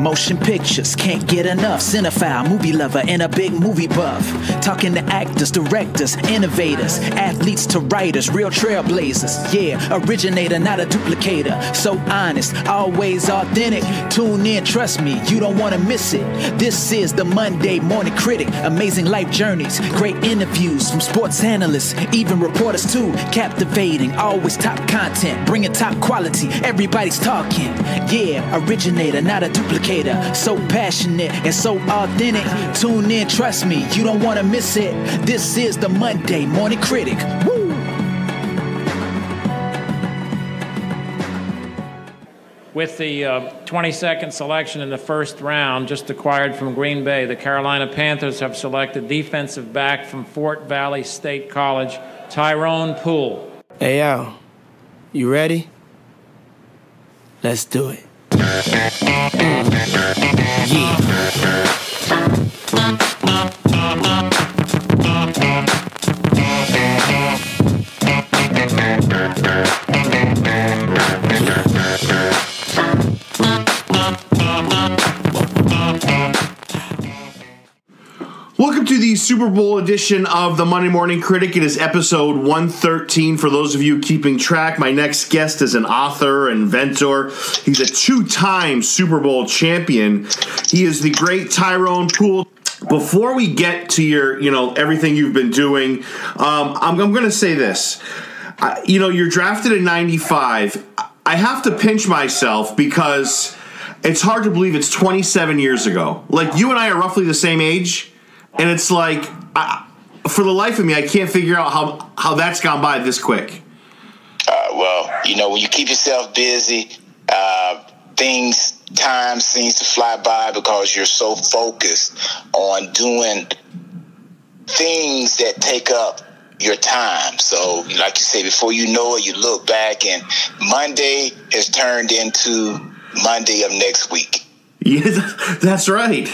Motion pictures, can't get enough. Cinephile, movie lover, and a big movie buff. Talking to actors, directors, innovators, athletes to writers, real trailblazers. Yeah, originator, not a duplicator. So honest, always authentic. Tune in, trust me, you don't want to miss it. This is the Monday Morning Critic. Amazing life journeys, great interviews from sports analysts, even reporters too. Captivating, always top content, bringing top quality. Everybody's talking. Yeah, originator, not a duplicator. So passionate and so authentic. Tune in, trust me, you don't want to miss it. This is the Monday Morning Critic. Woo! With the 22nd selection in the first round, just acquired from Green Bay, the Carolina Panthers have selected defensive back from Fort Valley State College, Tyrone Poole. Hey, Al, you ready? Let's do it. Welcome to the Super Bowl edition of the Monday Morning Critic. It is episode 113. For those of you keeping track, my next guest is an author, inventor. He's a two-time Super Bowl champion. He is the great Tyrone Poole. Before we get to your, everything you've been doing, I'm going to say this. You're drafted in 95. I have to pinch myself because it's hard to believe it's 27 years ago. Like, you and I are roughly the same age. And it's like, for the life of me, I can't figure out how that's gone by this quick. When you keep yourself busy, time seems to fly by because you're so focused on doing things that take up your time. So, like you say, before you know it, you look back and Monday has turned into Monday of next week. Yeah, that's right.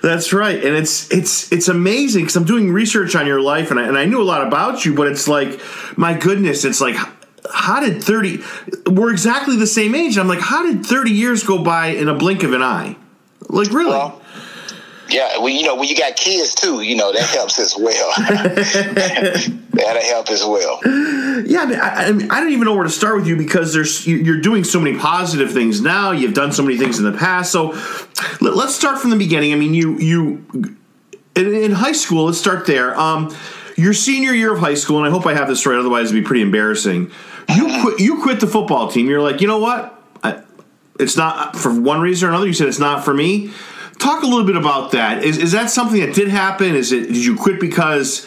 That's right. And it's amazing because I'm doing research on your life and I knew a lot about you, but it's like, my goodness, it's like, how did 30, we're exactly the same age. I'm like, how did 30 years go by in a blink of an eye? Like, really? Well, yeah, when you got kids too, that helps as well. That'll help as well. Yeah, I mean, I don't even know where to start with you because you're doing so many positive things now. You've done so many things in the past. So let's start from the beginning. I mean, you in high school. Let's start there. Your senior year of high school, and I hope I have this right. Otherwise, it'd be pretty embarrassing. You quit the football team. You're like, you know what? It's not for one reason or another. You said it's not for me. Talk a little bit about that. Is that something that did happen? Did you quit because,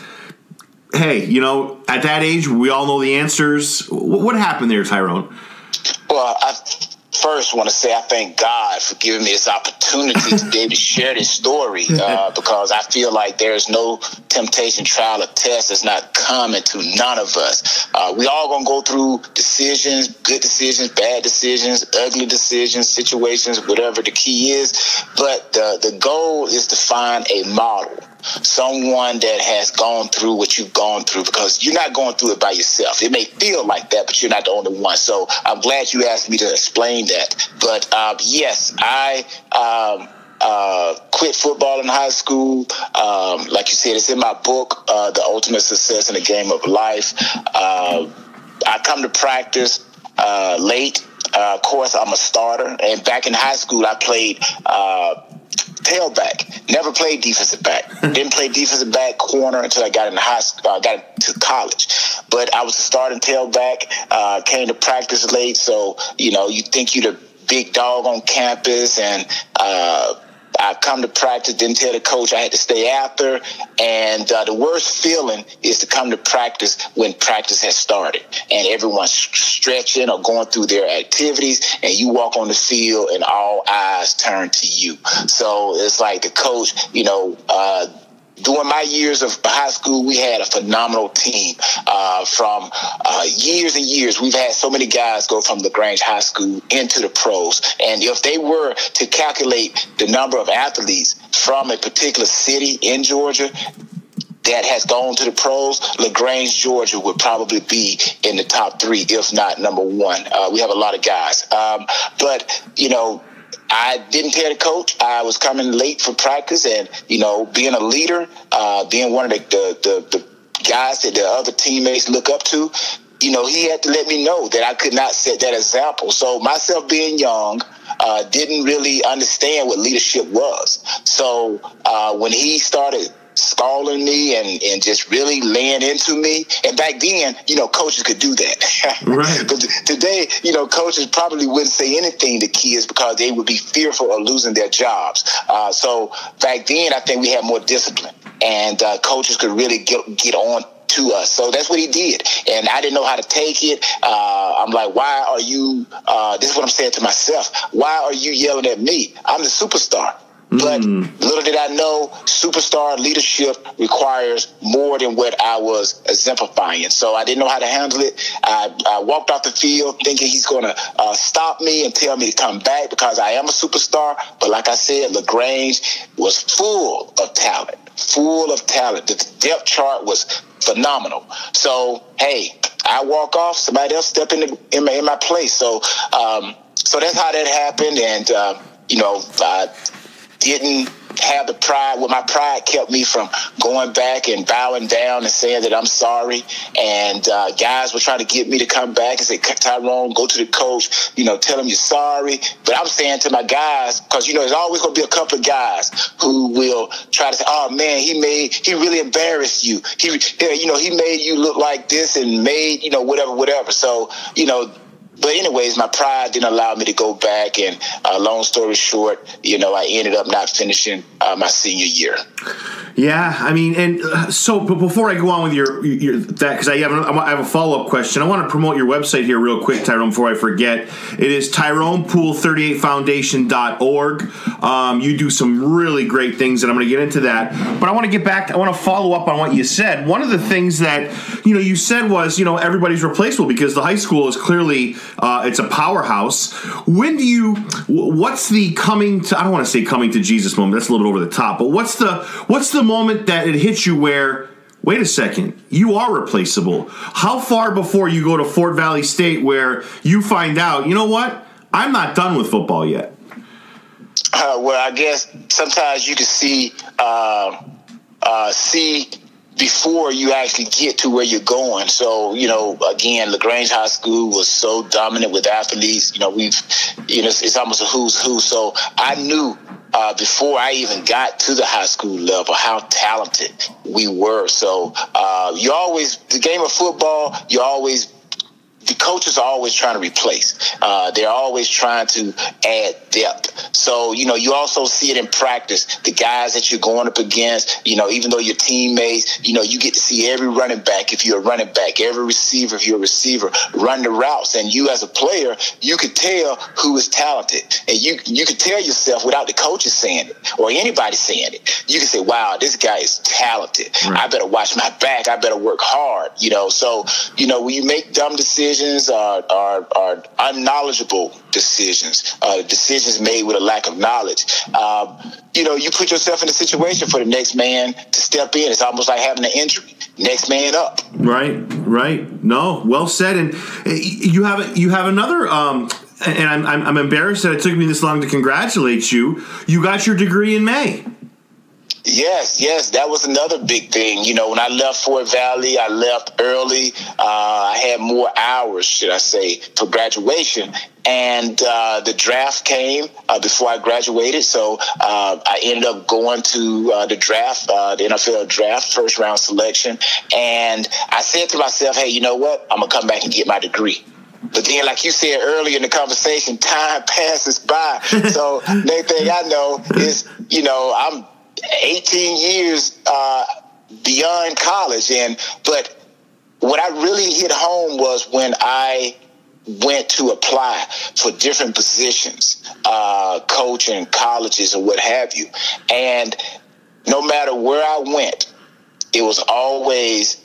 hey, at that age, we all know the answers? What happened there, Tyrone? Well, I first want to say I thank God for giving me this opportunity to be able to share this story because I feel like there's no temptation, trial, or test that's not coming to none of us. We all going to go through decisions, good decisions, bad decisions, ugly decisions, situations, whatever the key is. But the goal is to find a model, someone that has gone through what you've gone through, because you're not going through it by yourself. It may feel like that, but you're not the only one. So I'm glad you asked me to explain that. But yes, I quit football in high school. Like you said, it's in my book, The Ultimate Success in the Game of Life. I come to practice late. Of course, I'm a starter. And back in high school, I played tailback. Never played defensive back. Didn't play defensive back, corner until I got into high school. I got to college. But I was a starting tailback. Came to practice late, so you think you're the big dog on campus, and I come to practice, didn't tell the coach I had to stay after. And the worst feeling is to come to practice when practice has started and everyone's stretching or going through their activities, and you walk on the field and all eyes turn to you. So it's like the coach, during my years of high school, we had a phenomenal team. From years and years, we've had so many guys go from LaGrange High School into the pros. And if they were to calculate the number of athletes from a particular city in Georgia that has gone to the pros, LaGrange, Georgia would probably be in the top three, if not number one. We have a lot of guys. But I didn't tell the coach I was coming late for practice, and being a leader, being one of the guys that the other teammates look up to, he had to let me know that I could not set that example. So myself being young, didn't really understand what leadership was. So when he started scalding me and just really laying into me, and back then, coaches could do that. Right. But today, coaches probably wouldn't say anything to kids because they would be fearful of losing their jobs. So back then, I think we had more discipline, and coaches could really get on to us. So that's what he did. And I didn't know how to take it. I'm like, why are you, this is what I'm saying to myself, why are you yelling at me? I'm the superstar. But little did I know, superstar leadership requires more than what I was exemplifying. So I didn't know how to handle it. I walked off the field thinking he's going to stop me and tell me to come back because I am a superstar. But like I said, LaGrange was full of talent. The depth chart was phenomenal. So, hey, I walk off, somebody else step in my place. So that's how that happened. And, I didn't have the pride. Well, my pride kept me from going back and bowing down and saying that I'm sorry. And guys were trying to get me to come back and say, Tyrone, go to the coach, tell him you're sorry. But I'm saying to my guys, because, there's always going to be a couple of guys who will try to say, oh, man, he really embarrassed you. He made you look like this and made, whatever. So, but anyways, my pride didn't allow me to go back, and long story short, I ended up not finishing my senior year. Yeah, I mean, and so, but before I go on with your that, because I have a follow-up question. I want to promote your website here real quick, Tyrone, before I forget. It is TyronePoole38Foundation.org. You do some really great things, and I'm going to get into that. But I want to get back. I want to follow up on what you said. One of the things that you said was everybody's replaceable because the high school is clearly it's a powerhouse. What's the coming to? I don't want to say coming to Jesus moment. That's a little bit over the top. But what's the moment that it hits you where, wait a second, you are replaceable? How far before you go to Fort Valley State where you find out, you know what, I'm not done with football yet? Well, I guess sometimes you can see before you actually get to where you're going. So, again, LaGrange High School was so dominant with athletes. It's almost a who's who. So I knew before I even got to the high school level how talented we were. So the game of football, the coaches are always trying to replace. They're always trying to add depth. So, you also see it in practice. The guys that you're going up against, even though your teammates, you get to see every running back if you're a running back, every receiver if you're a receiver, run the routes. And you as a player, you could tell who is talented. And you could tell yourself without the coaches saying it or anybody saying it. You can say, wow, this guy is talented. Right. I better watch my back. I better work hard. So, when you make dumb decisions, are unknowledgeable decisions, decisions made with a lack of knowledge. You put yourself in a situation for the next man to step in. It's almost like having an injury. Next man up. Right. No, well said. And you have another. And I'm embarrassed that it took me this long to congratulate you. You got your degree in May. Yes, that was another big thing. When I left Fort Valley, I left early. I had more hours, should I say, for graduation. And the draft came before I graduated. So I ended up going to the draft, the NFL draft, first round selection. And I said to myself, hey, you know what? I'm going to come back and get my degree. But then, like you said earlier in the conversation, time passes by. So next thing I know is, I'm 18 years beyond college. But what I really hit home was when I went to apply for different positions, coaching, colleges, or what have you. And no matter where I went, it was always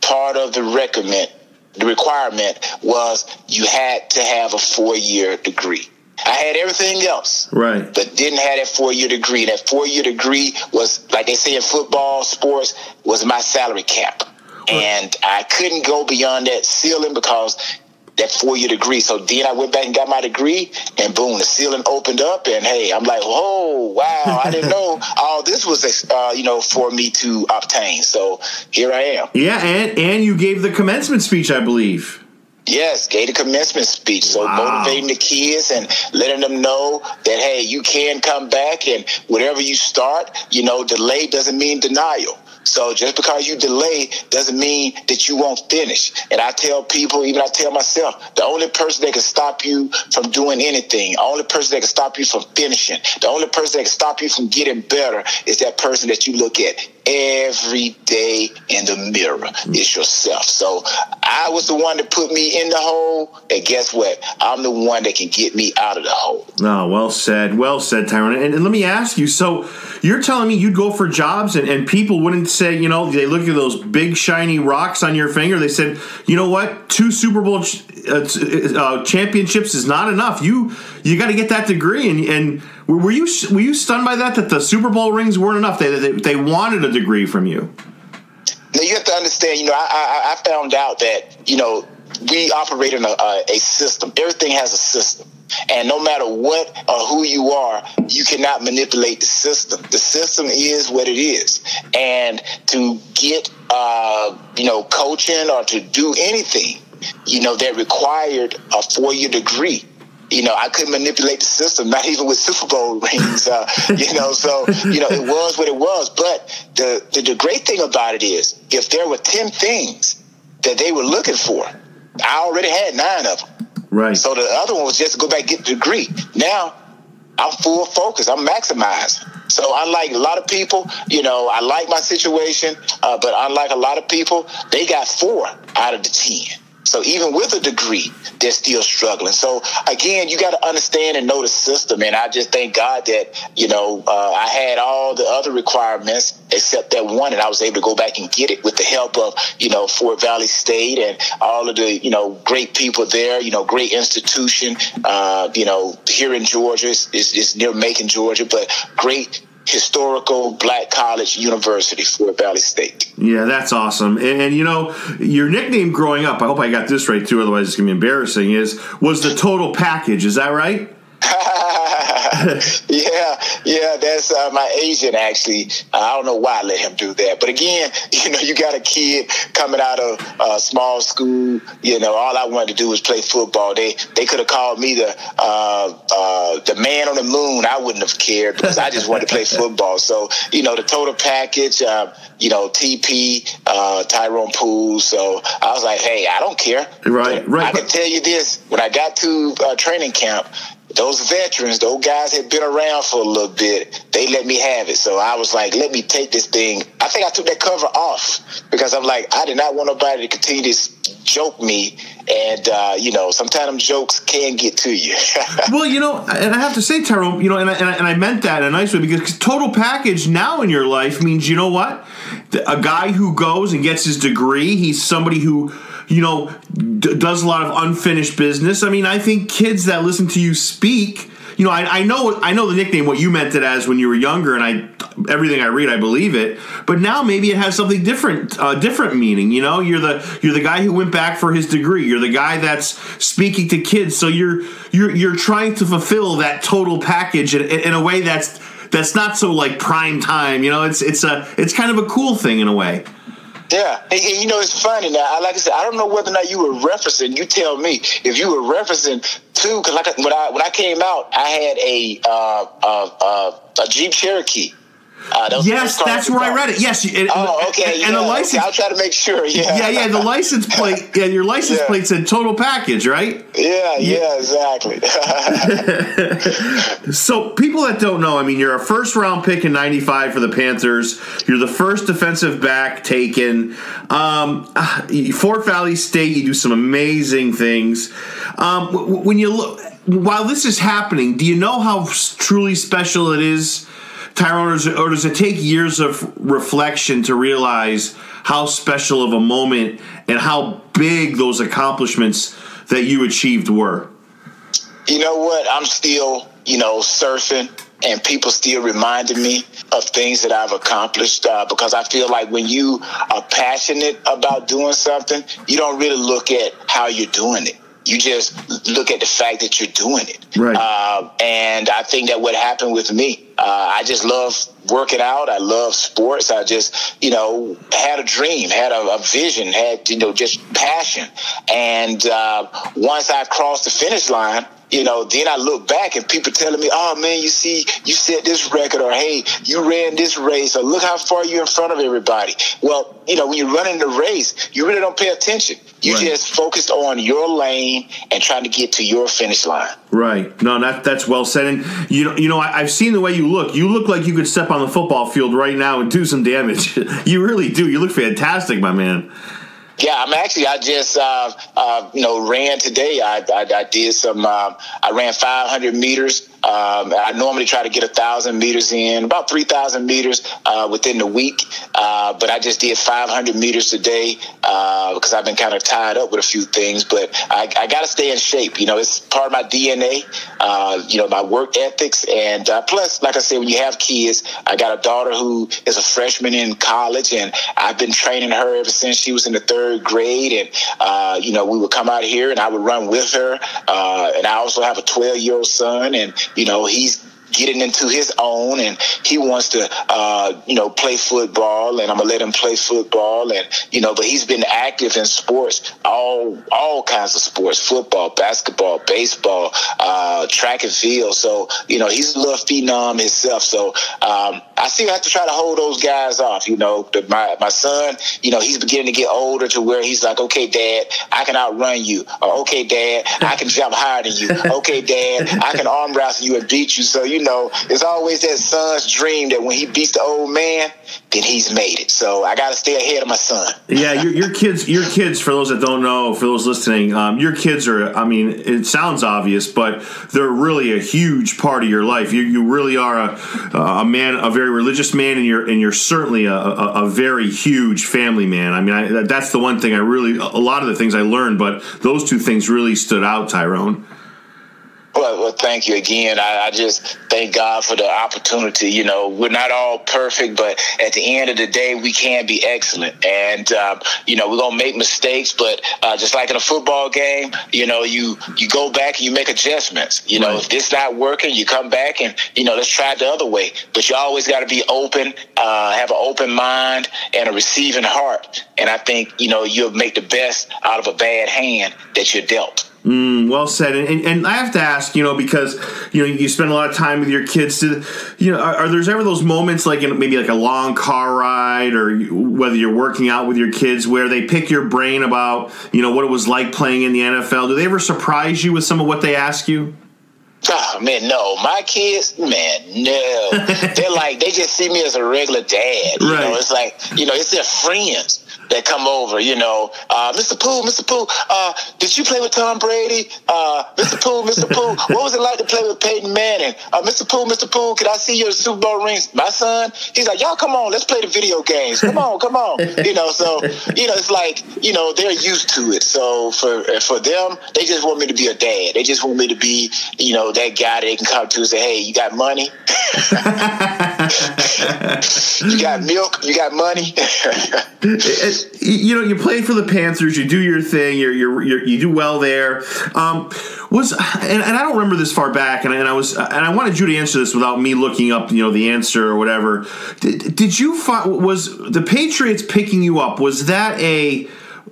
part of the requirement was you had to have a 4-year degree. I had everything else, right, but didn't have that 4-year degree. That 4-year degree was, like they say in football, sports, was my salary cap. And I couldn't go beyond that ceiling because that 4-year degree. So then I went back and got my degree, and boom, the ceiling opened up, and hey, I'm like, oh, wow, I didn't know all this was, for me to obtain. So here I am. Yeah, and you gave the commencement speech, I believe. Yes, gave the commencement speech. So motivating the kids and letting them know that, hey, you can come back, and whatever you start, delay doesn't mean denial. So just because you delay doesn't mean that you won't finish. And I tell people, even I tell myself, the only person that can stop you from doing anything, the only person that can stop you from finishing, the only person that can stop you from getting better is that person that you look at every day in the mirror. It's yourself. So I was the one that put me in the hole, and guess what? I'm the one that can get me out of the hole. Oh, well said, Tyrone. And let me ask you, so you're telling me you'd go for jobs and people wouldn't say, they look at those big shiny rocks on your finger, they said, you know what, 2 Super Bowl championships is not enough. You got to get that degree. And were you stunned by that the Super Bowl rings weren't enough? They wanted a degree from you. Now you have to understand, I found out that, we operate in a system. Everything has a system. And no matter what or who you are, you cannot manipulate the system. The system is what it is. And to get, coaching or to do anything, that required a 4-year degree. I couldn't manipulate the system, not even with Super Bowl rings, so, it was what it was. But the great thing about it is, if there were 10 things that they were looking for, I already had 9 of them. Right. So the other one was just to go back and get the degree. Now I'm full focus. I'm maximized. So unlike a lot of people, I like my situation, but unlike a lot of people, they got 4 out of the 10. So even with a degree, they're still struggling. So again, you got to understand and know the system. And I just thank God that, I had all the other requirements except that one, and I was able to go back and get it with the help of, Fort Valley State and all of the, great people there, great institution, here in Georgia. It's near Macon, Georgia, but great historical black college university, Fort Valley State. Yeah, that's awesome. And your nickname growing up, I hope I got this right too, otherwise it's going to be embarrassing, was the total package. Is that right? Yeah, that's my agent, actually. I don't know why I let him do that. But again, you got a kid coming out of a small school, all I wanted to do was play football. They could have called me the man on the moon. I wouldn't have cared because I just wanted to play football. So, the total package, TP, Tyrone Poole. So I was like, hey, I don't care. Right. I can tell you this. When I got to training camp, those veterans, those guys had been around for a little bit. They let me have it. So I was like, let me take this thing. I think I took that cover off because I'm like, I did not want nobody to continue to joke me. And, sometimes them jokes can get to you. Well, and I have to say, Tyrone, and I meant that in a nice way, because total package now in your life means, a guy who goes and gets his degree, he's somebody who, does a lot of unfinished business. I mean, I think kids that listen to you speak, I know the nickname, what you meant it as when you were younger, and everything I read, I believe it. But now maybe it has something different meaning. You're the guy who went back for his degree. You're the guy that's speaking to kids. So you're trying to fulfill that total package in a way that's not so like prime time. It's kind of a cool thing in a way. Yeah, and it's funny now. Like I said, I don't know whether or not you were referencing. You tell me if you were referencing too, because when I came out, I had a Jeep Cherokee. Yes, that's where I read it. Yes. Okay. And the license. Okay, I'll try to make sure. Yeah. The license plate. Yeah, your license plate said total package, right? Yeah, exactly. So people that don't know, I mean, you're a first-round pick in '95 for the Panthers. You're the first defensive back taken. Fort Valley State, you do some amazing things. When you look, while this is happening, do you know how truly special it is, Tyrone, or does it take years of reflection to realize how special of a moment and how big those accomplishments that you achieved were? You know what? I'm still, surfing, and people still reminding me of things that I've accomplished because I feel like when you are passionate about doing something, you don't really look at how you're doing it. You just look at the fact that you're doing it. Right. And I think that what happened with me, I just love working out. I love sports. I just, had a dream, had a vision, had, just passion. And once I crossed the finish line, then I look back and people telling me, oh, man, you see, you set this record, or, hey, you ran this race, or look how far you're in front of everybody. Well, when you're running the race, you really don't pay attention. You just focused on your lane and trying to get to your finish line. Right. No, that's well said. And, I've seen the way you look. You look like you could step on the football field right now and do some damage. You really do. You look fantastic, my man. Yeah, I just, ran today. I did some, I ran 500 meters. I normally try to get 1,000 meters in, about 3,000 meters within the week. But I just did 500 meters today because I've been kind of tied up with a few things. But I got to stay in shape. It's part of my DNA, my work ethics. And plus, like I said, when you have kids, I got a daughter who is a freshman in college, and I've been training her ever since she was in the 3rd grade. And, we would come out here and I would run with her. And I also have a 12-year-old son, and he's getting into his own, and he wants to, play football, and I'm gonna let him play football, and but he's been active in sports, all kinds of sports: football, basketball, baseball, track and field. So he's a little phenom himself. So I still have to try to hold those guys off. My son, he's beginning to get older to where he's like, okay, Dad, I can outrun you, or okay, Dad, I can jump higher than you. Okay, Dad, I can arm wrestle you and beat you. So it's always that son's dream that when he beats the old man, then he's made it. So I got to stay ahead of my son. Yeah, your kids, for those that don't know, for those listening, your kids are, it sounds obvious, but they're really a huge part of your life. You really are a man, a very religious man, and you're certainly a very huge family man. That's the one thing a lot of the things I learned, but those two things really stood out, Tyrone. Well, thank you again. I just thank God for the opportunity. We're not all perfect, but at the end of the day, we can be excellent. And, we're going to make mistakes, but just like in a football game, you go back and you make adjustments. If this not working, you come back and, let's try it the other way. But you always got to be open, have an open mind and a receiving heart. And I think, you'll make the best out of a bad hand that you're dealt. Well said. And I have to ask, because, you spend a lot of time with your kids. Are there ever those moments, like maybe like a long car ride, or whether you're working out with your kids, where they pick your brain about, what it was like playing in the NFL? Do they ever surprise you with some of what they ask you? Oh, man, no. My kids, man, no. They just see me as a regular dad. Right. It's like, it's their friends that come over, Mr. Poole, did you play with Tom Brady? Mr. Poole, what was it like to play with Peyton Manning? Mr. Poole, could I see your Super Bowl rings? My son, he's like, y'all come on, let's play the video games. Come on. So, it's like, they're used to it. So for them, they just want me to be a dad. They just want me to be, that guy they can come to and say, hey, you got money? You got milk? You got money? You play for the Panthers. You do your thing. You do well there. And I don't remember this far back. And I wanted you to answer this without me looking up, the answer or whatever. Did you was the Patriots picking you up? Was that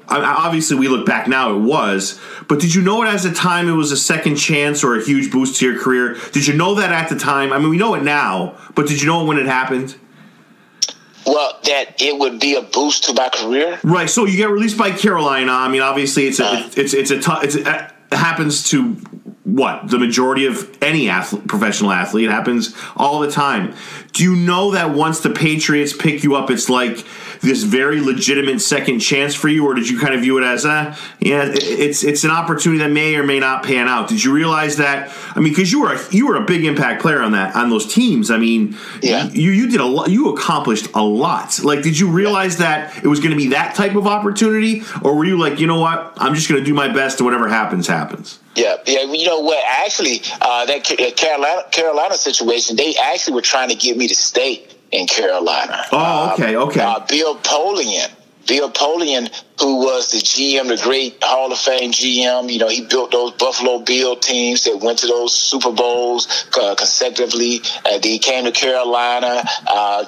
obviously we look back now, it was. But did you know it as a time it was a second chance or a huge boost to your career? Did you know that at the time? We know it now, but did you know it when it happened? Well, that it would be a boost to my career. Right. So you get released by Carolina. Obviously, it happens to what the majority of any professional athlete. It happens all the time. Do you know that once the Patriots pick you up, it's like this very legitimate second chance for you, or did you kind of view it as, it's an opportunity that may or may not pan out? Did you realize that? Because you were a big impact player on those teams. Yeah. You did a lot. You accomplished a lot. Like, did you realize that it was going to be that type of opportunity, or were you like, you know what, I'm just going to do my best, and whatever happens, happens? Yeah. You know what? Actually, that Carolina situation, they actually were trying to get me to stay in Carolina. Oh, okay. Bill Polian Bill Polian, who was the GM, the great Hall of Fame GM, he built those Buffalo Bill teams that went to those Super Bowls consecutively. Then he came to Carolina,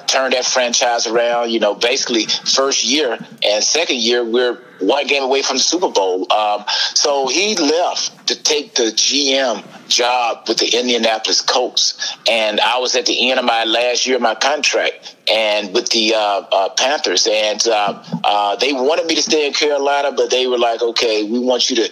turned that franchise around. Basically first year and second year, we're one game away from the Super Bowl. So he left to take the GM job with the Indianapolis Colts. And I was at the end of my last year of my contract and with the Panthers. And they wanted me to stay in Carolina, but they were like, okay, we want you to,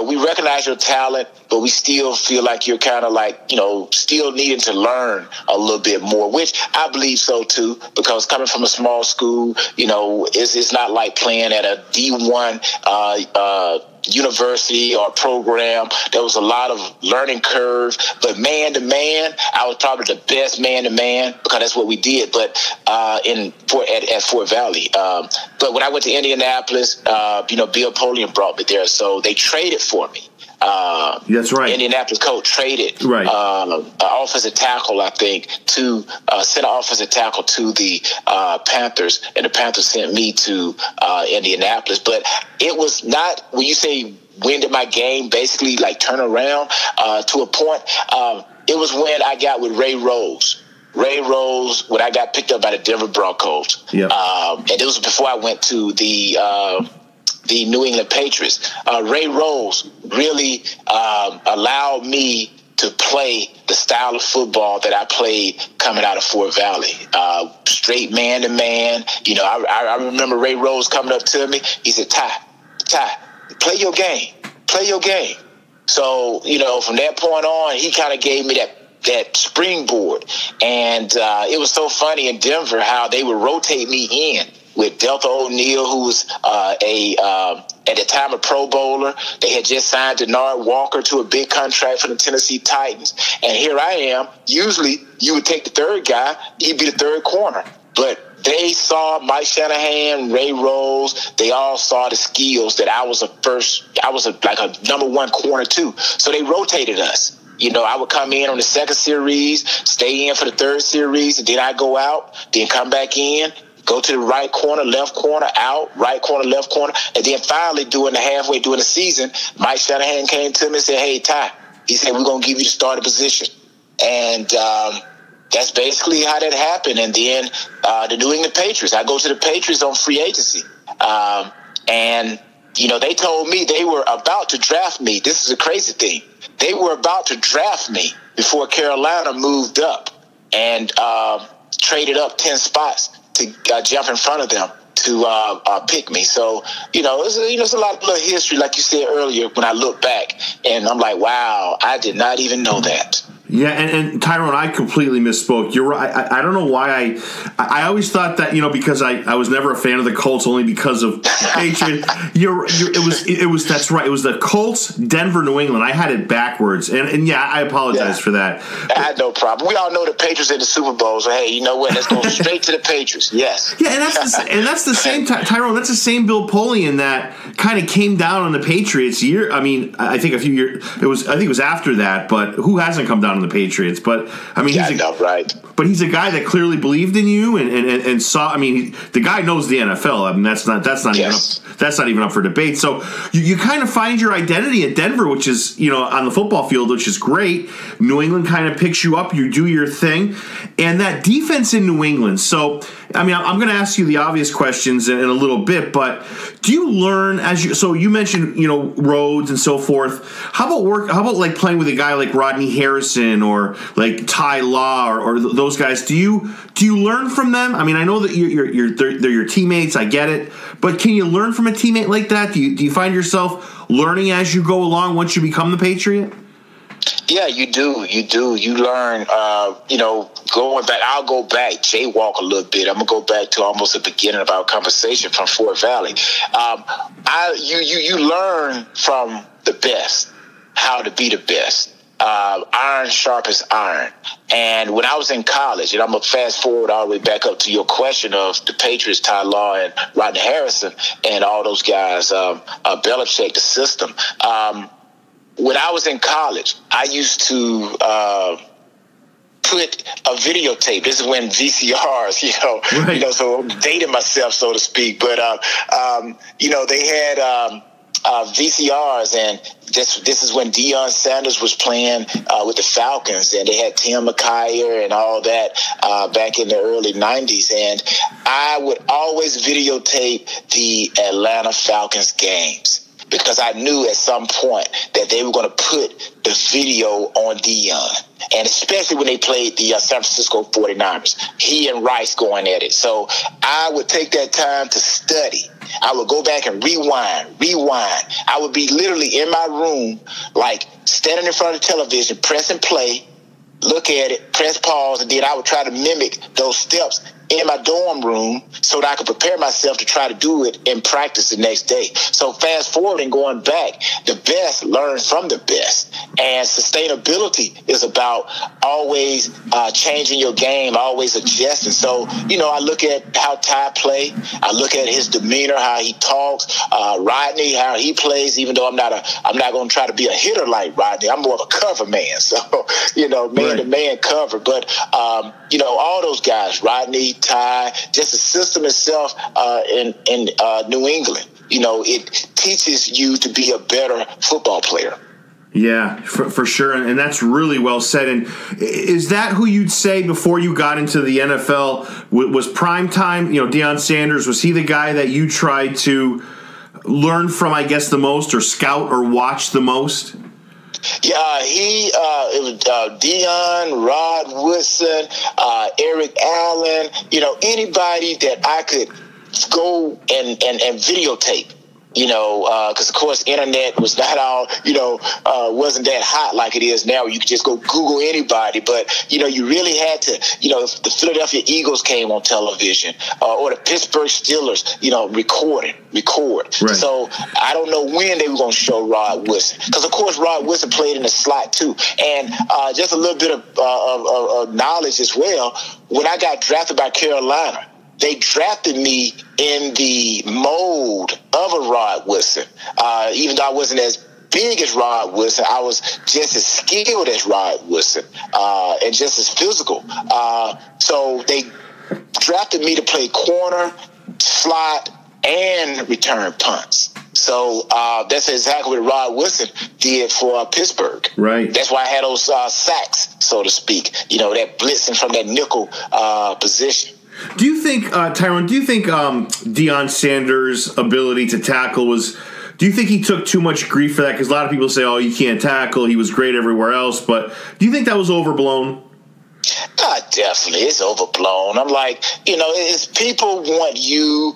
we recognize your talent, but we still feel like you're kind of like, still needing to learn a little bit more, which I believe so too, because coming from a small school, it's not like playing at a D1 university or program. There was a lot of learning curve, but man to man, I was probably the best man to man because that's what we did. But at Fort Valley, but when I went to Indianapolis, Bill Polian brought me there, so they traded for me. That's right. Indianapolis coach traded right. Offensive tackle, I think, to sent an offensive tackle to the Panthers, and the Panthers sent me to Indianapolis. But it was not, when you say when did my game basically like turn around to a point, it was when I got with Ray Rose. Ray Rose, when I got picked up by the Denver Broncos. Yep. And it was before I went to the New England Patriots. Ray Rose really allowed me to play the style of football that I played coming out of Fort Valley. Straight man to man. I remember Ray Rose coming up to me. He said, Ty, play your game. Play your game. So, from that point on, he kind of gave me that springboard. And it was so funny in Denver how they would rotate me in with Delta O'Neal, who was at the time a Pro Bowler. They had just signed Denard Walker to a big contract for the Tennessee Titans. And here I am. Usually you would take the third guy, he'd be the third corner. But they saw Mike Shanahan, Ray Rose, they all saw the skills that I was like a number one corner too. So they rotated us. I would come in on the second series, stay in for the third series, and then I go out, then come back in, go to the right corner, left corner, out, right corner, left corner. And then finally, during the season, Mike Shanahan came to me and said, hey, Ty, he said, we're going to give you the starting position. And that's basically how that happened. And then the New England Patriots, I go to the Patriots on free agency. And they told me they were about to draft me. This is a crazy thing. They were about to draft me before Carolina moved up and traded up 10 spots to jump in front of them to pick me. So, there's a lot of little history, like you said earlier, when I look back, and I'm like, wow, I did not even know that. Yeah, and Tyrone, I completely misspoke. You're right. I don't know why I always thought that, because I was never a fan of the Colts only because of Patriots. It was that's right. It was the Colts, Denver, New England. I had it backwards, and yeah, I apologize for that. I had no problem. We all know the Patriots in the Super Bowl, so hey, you know what? Let's go straight to the Patriots. Yes. Yeah, and that's the same Tyrone. That's the same Bill Polian that kind of came down on the Patriots year. I mean, I think a few years. I think it was after that, but who hasn't come down on the Patriots? But I mean, right. But he's a guy that clearly believed in you and saw. I mean, the guy knows the NFL. I mean, that's not even up for debate. So you kind of find your identity at Denver, which is on the football field, which is great. New England kind of picks you up. You do your thing, and that defense in New England. So I mean, I'm going to ask you the obvious questions in a little bit, but do you learn so you mentioned Rhodes and so forth. How about like playing with a guy like Rodney Harrison or like Ty Law or those guys? Do you learn from them? I mean, I know that they're your teammates. I get it, but can you learn from a teammate like that? Do you find yourself learning as you go along once you become the Patriot? Yeah, you do. You learn, going back. I'll go back, jaywalk a little bit. I'm going to go back to almost the beginning of our conversation from Fort Valley. You learn from the best how to be the best. Iron sharpens iron. And when I was in college, and I'm going to fast forward all the way back up to your question of the Patriots, Ty Law and Rodney Harrison and all those guys, Belichick, the system. When I was in college, I used to put a videotape. This is when VCRs, Right. So I'm dating myself, so to speak. But, they had VCRs, and this is when Deion Sanders was playing with the Falcons, and they had Tim McKyer and all that back in the early 90s. And I would always videotape the Atlanta Falcons games, because I knew at some point that they were going to put the video on Deion. And especially when they played the San Francisco 49ers, he and Rice going at it. So I would take that time to study. I would go back and rewind. I would be literally in my room, like standing in front of the television, press and play, look at it, press pause, and then I would try to mimic those steps in my dorm room so that I could prepare myself to try to do it in practice the next day. So fast forward and going back, the best learn from the best. And sustainability is about always changing your game, always adjusting. So, I look at how Ty play. I look at his demeanor, how he talks. Rodney, how he plays, even though I'm not going to try to be a hitter like Rodney. I'm more of a cover man. So, man-to-man cover. But, all those guys, Rodney, Ty, just the system itself in New England, it teaches you to be a better football player. Yeah, for sure. And that's really well said. And is that who you'd say before you got into the NFL was prime time? Deion Sanders, was he the guy that you tried to learn from, I guess, the most, or scout or watch the most? Yeah, it was Deion, Rod Woodson, Eric Allen, anybody that I could go and videotape. Because of course, internet was not all, wasn't that hot like it is now. You could just go Google anybody, but you really had to, if the Philadelphia Eagles came on television or the Pittsburgh Steelers, record. Right. So I don't know when they were going to show Rod Woodson, because of course Rod Woodson played in the slot too. And just a little bit of knowledge as well. When I got drafted by Carolina, they drafted me in the mold of a Rod Woodson. Even though I wasn't as big as Rod Woodson, I was just as skilled as Rod Woodson and just as physical. So they drafted me to play corner, slot, and return punts. So that's exactly what Rod Woodson did for Pittsburgh. Right. That's why I had those sacks, so to speak, that blitzing from that nickel position. Do you think, Tyrone, Deion Sanders' ability to tackle do you think he took too much grief for that? Because a lot of people say, you can't tackle. He was great everywhere else. But do you think that was overblown? Definitely. It's overblown. I'm like, it's people want you,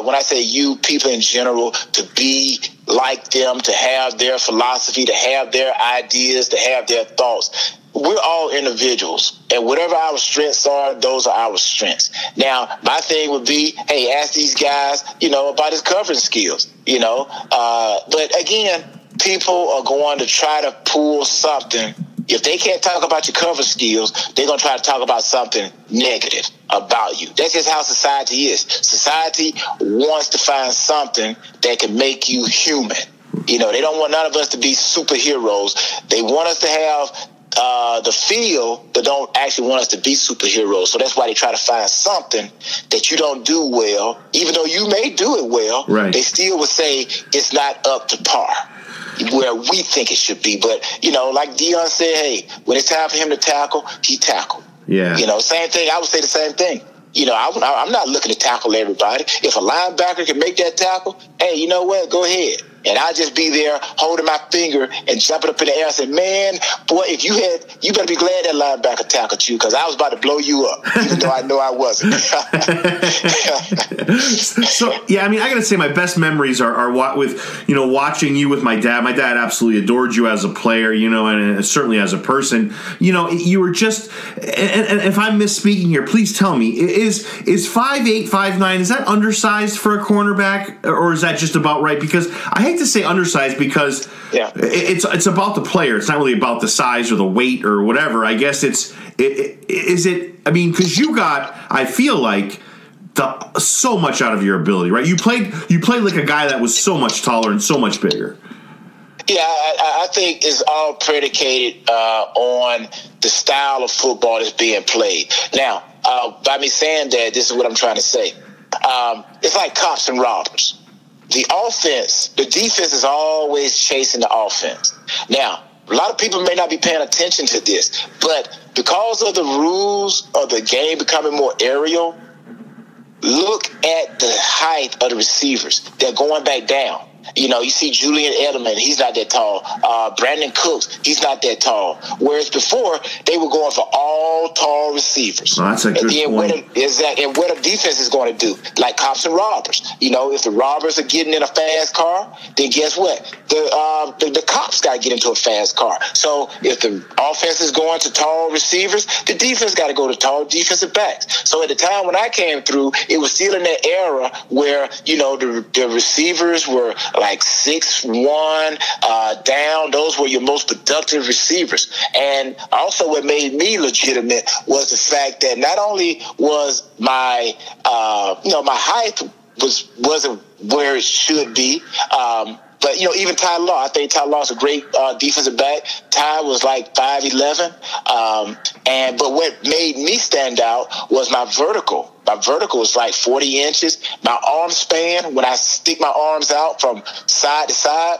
when I say you, people in general, to be like them, to have their philosophy, to have their ideas, to have their thoughts. We're all individuals, and whatever our strengths are, those are our strengths. Now, my thing would be, hey, ask these guys, about his covering skills, But again, people are going to try to pull something. If they can't talk about your cover skills, they're going to try to talk about something negative about you. That's just how society is. Society wants to find something that can make you human. They don't want none of us to be superheroes. They want us to have the feel, but don't actually want us to be superheroes. So that's why they try to find something that you don't do well, even though you may do it well. Right. They still would say it's not up to par where we think it should be. But, like Deion said, hey, when it's time for him to tackle, he tackled. Yeah. Same thing. I would say the same thing. I'm not looking to tackle everybody. If a linebacker can make that tackle, hey, you know what? Go ahead. And I'll just be there holding my finger and jumping up in the air and say, man, boy, if you better be glad that linebacker tackled you, because I was about to blow you up, even though I know I wasn't. So, yeah, I got to say my best memories are with, watching you with my dad. My dad absolutely adored you as a player, and certainly as a person. You were just, and if I'm misspeaking here, please tell me, is 5'8", 5'9", is that undersized for a cornerback, or is that just about right? Because I hate to say undersized because it's about the player. It's not really about the size or the weight or whatever. I guess because you got, I feel like, so much out of your ability, right? You played like a guy that was so much taller and so much bigger. Yeah, I think it's all predicated on the style of football that's being played. Now, by me saying that, this is what I'm trying to say. It's like cops and robbers. The defense is always chasing the offense. Now, a lot of people may not be paying attention to this, but because of the rules of the game becoming more aerial, look at the height of the receivers. They're going back down. You know, you see Julian Edelman, he's not that tall. Brandon Cooks, he's not that tall. Whereas before, they were going for all tall receivers. Well, that's a good point. And what a defense is going to do, like cops and robbers. You know, if the robbers are getting in a fast car, then guess what? The cops got to get into a fast car. So if the offense is going to tall receivers, the defense got to go to tall defensive backs. So at the time when I came through, it was still in that era where, you know, the receivers were like 6'1", down. Those were your most productive receivers. And also what made me legitimate was the fact that not only was my, my height wasn't where it should be, but, you know, even Ty Law, I think Ty Law is a great defensive back. Ty was like 5'11". But what made me stand out was my vertical. My vertical is like 40 inches. My arm span, when I stick my arms out from side to side,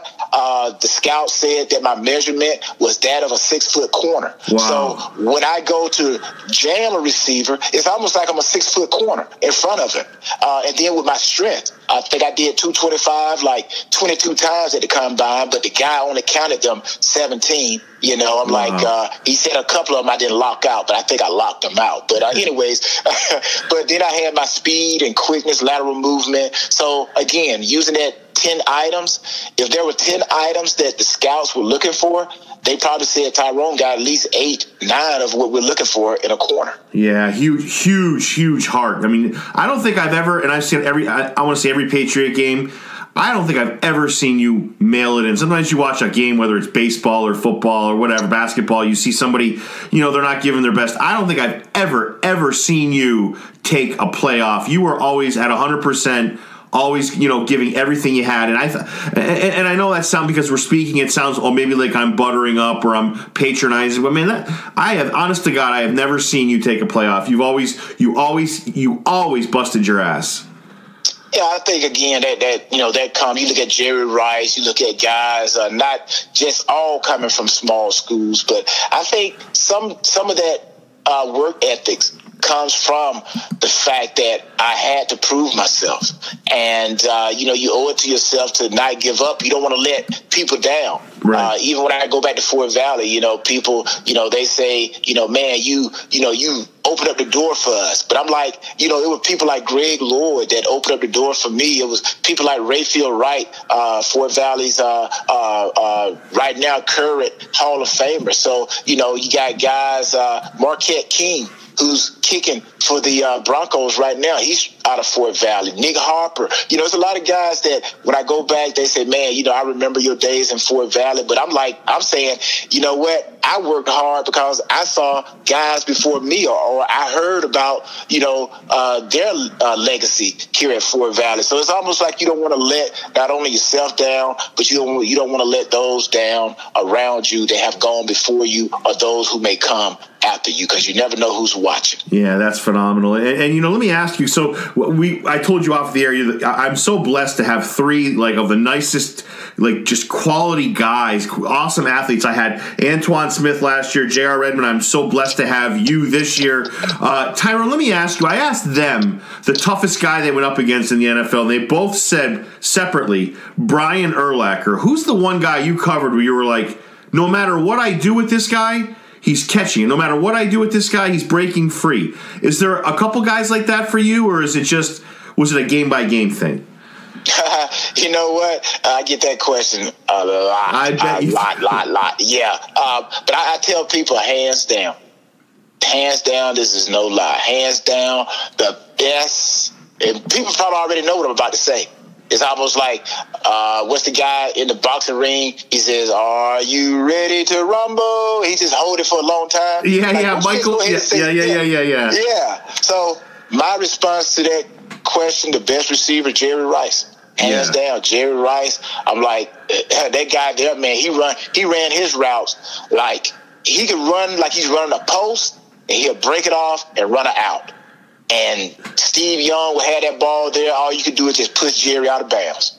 the scout said that my measurement was that of a 6-foot corner. Wow. So when I go to jam a receiver, it's almost like I'm a 6-foot corner in front of him. And then with my strength, I think I did 225 like 22 times at the combine, but the guy only counted them 17. You know, I'm like, he said a couple of them I didn't lock out, but I think I locked them out. But anyways, but then I had my speed and quickness, lateral movement. So again, using that 10 items, if there were 10 items that the scouts were looking for, they probably said Tyrone got at least 8, 9 of what we're looking for in a corner. Yeah, huge heart. I mean, I don't think I've ever, and I've seen I want to say every Patriot game, I don't think I've ever seen you mail it in. Sometimes you watch a game, whether it's baseball or football or whatever, basketball, you see somebody, you know, they're not giving their best. I don't think I've ever seen you take a playoff. You were always at 100%, always, you know, giving everything you had. And I know that sounds, because we're speaking, it sounds, maybe like I'm buttering up or I'm patronizing. But man, honest to God, I have never seen you take a playoff. You always busted your ass. Yeah, I think again that comes. You look at Jerry Rice, you look at guys not just all coming from small schools, but I think some of that work ethics comes from the fact that I had to prove myself, and you owe it to yourself to not give up. You don't want to let people down. Right. Even when I go back to Fort Valley, people, they say, man, you opened up the door for us. But I'm like, it was people like Greg Lord that opened up the door for me. It was people like Rayfield Wright, Fort Valley's right now current Hall of Famer. So, you got guys, Marquette King, who's kicking for the Broncos right now. He's out of Fort Valley. Nick Harper. There's a lot of guys that when I go back, they say, man, I remember your days in Fort Valley. But I'm saying, you know what? I worked hard because I saw guys before me or I heard about, their legacy here at Fort Valley. So it's almost like you don't want to let not only yourself down, but you don't want to let those down around you that have gone before you or those who may come after you, because you never know who's watching. Yeah, that's phenomenal. And let me ask you, so I told you off the air, I'm so blessed to have 3 of the nicest, just quality guys, awesome athletes. I had Antoine Smith last year, J.R. Redmond. I'm so blessed to have you this year. Tyrone, let me ask you, I asked them the toughest guy they went up against in the NFL, and they both said separately, Brian Urlacher. Who's the one guy you covered where you were like, no matter what I do with this guy, he's catching it. No matter what I do with this guy, he's breaking free. Is there a couple guys like that for you, or was it a game-by-game thing? You know what? I get that question a lot. I bet you. Lot. Yeah. But I tell people, hands down, this is no lie. Hands down, the best. And people probably already know what I'm about to say. It's almost like, what's the guy in the boxing ring? He says, "Are you ready to rumble?" He just hold it for a long time. Yeah, Michael. Yeah. Yeah. So my response to that question, the best receiver, Jerry Rice. Hands down, Jerry Rice. I'm like, that guy there, man, he ran his routes like he could run like he's running a post, and he'll break it off and run it out. And Steve Young will have that ball there. All you could do is just push Jerry out of bounds.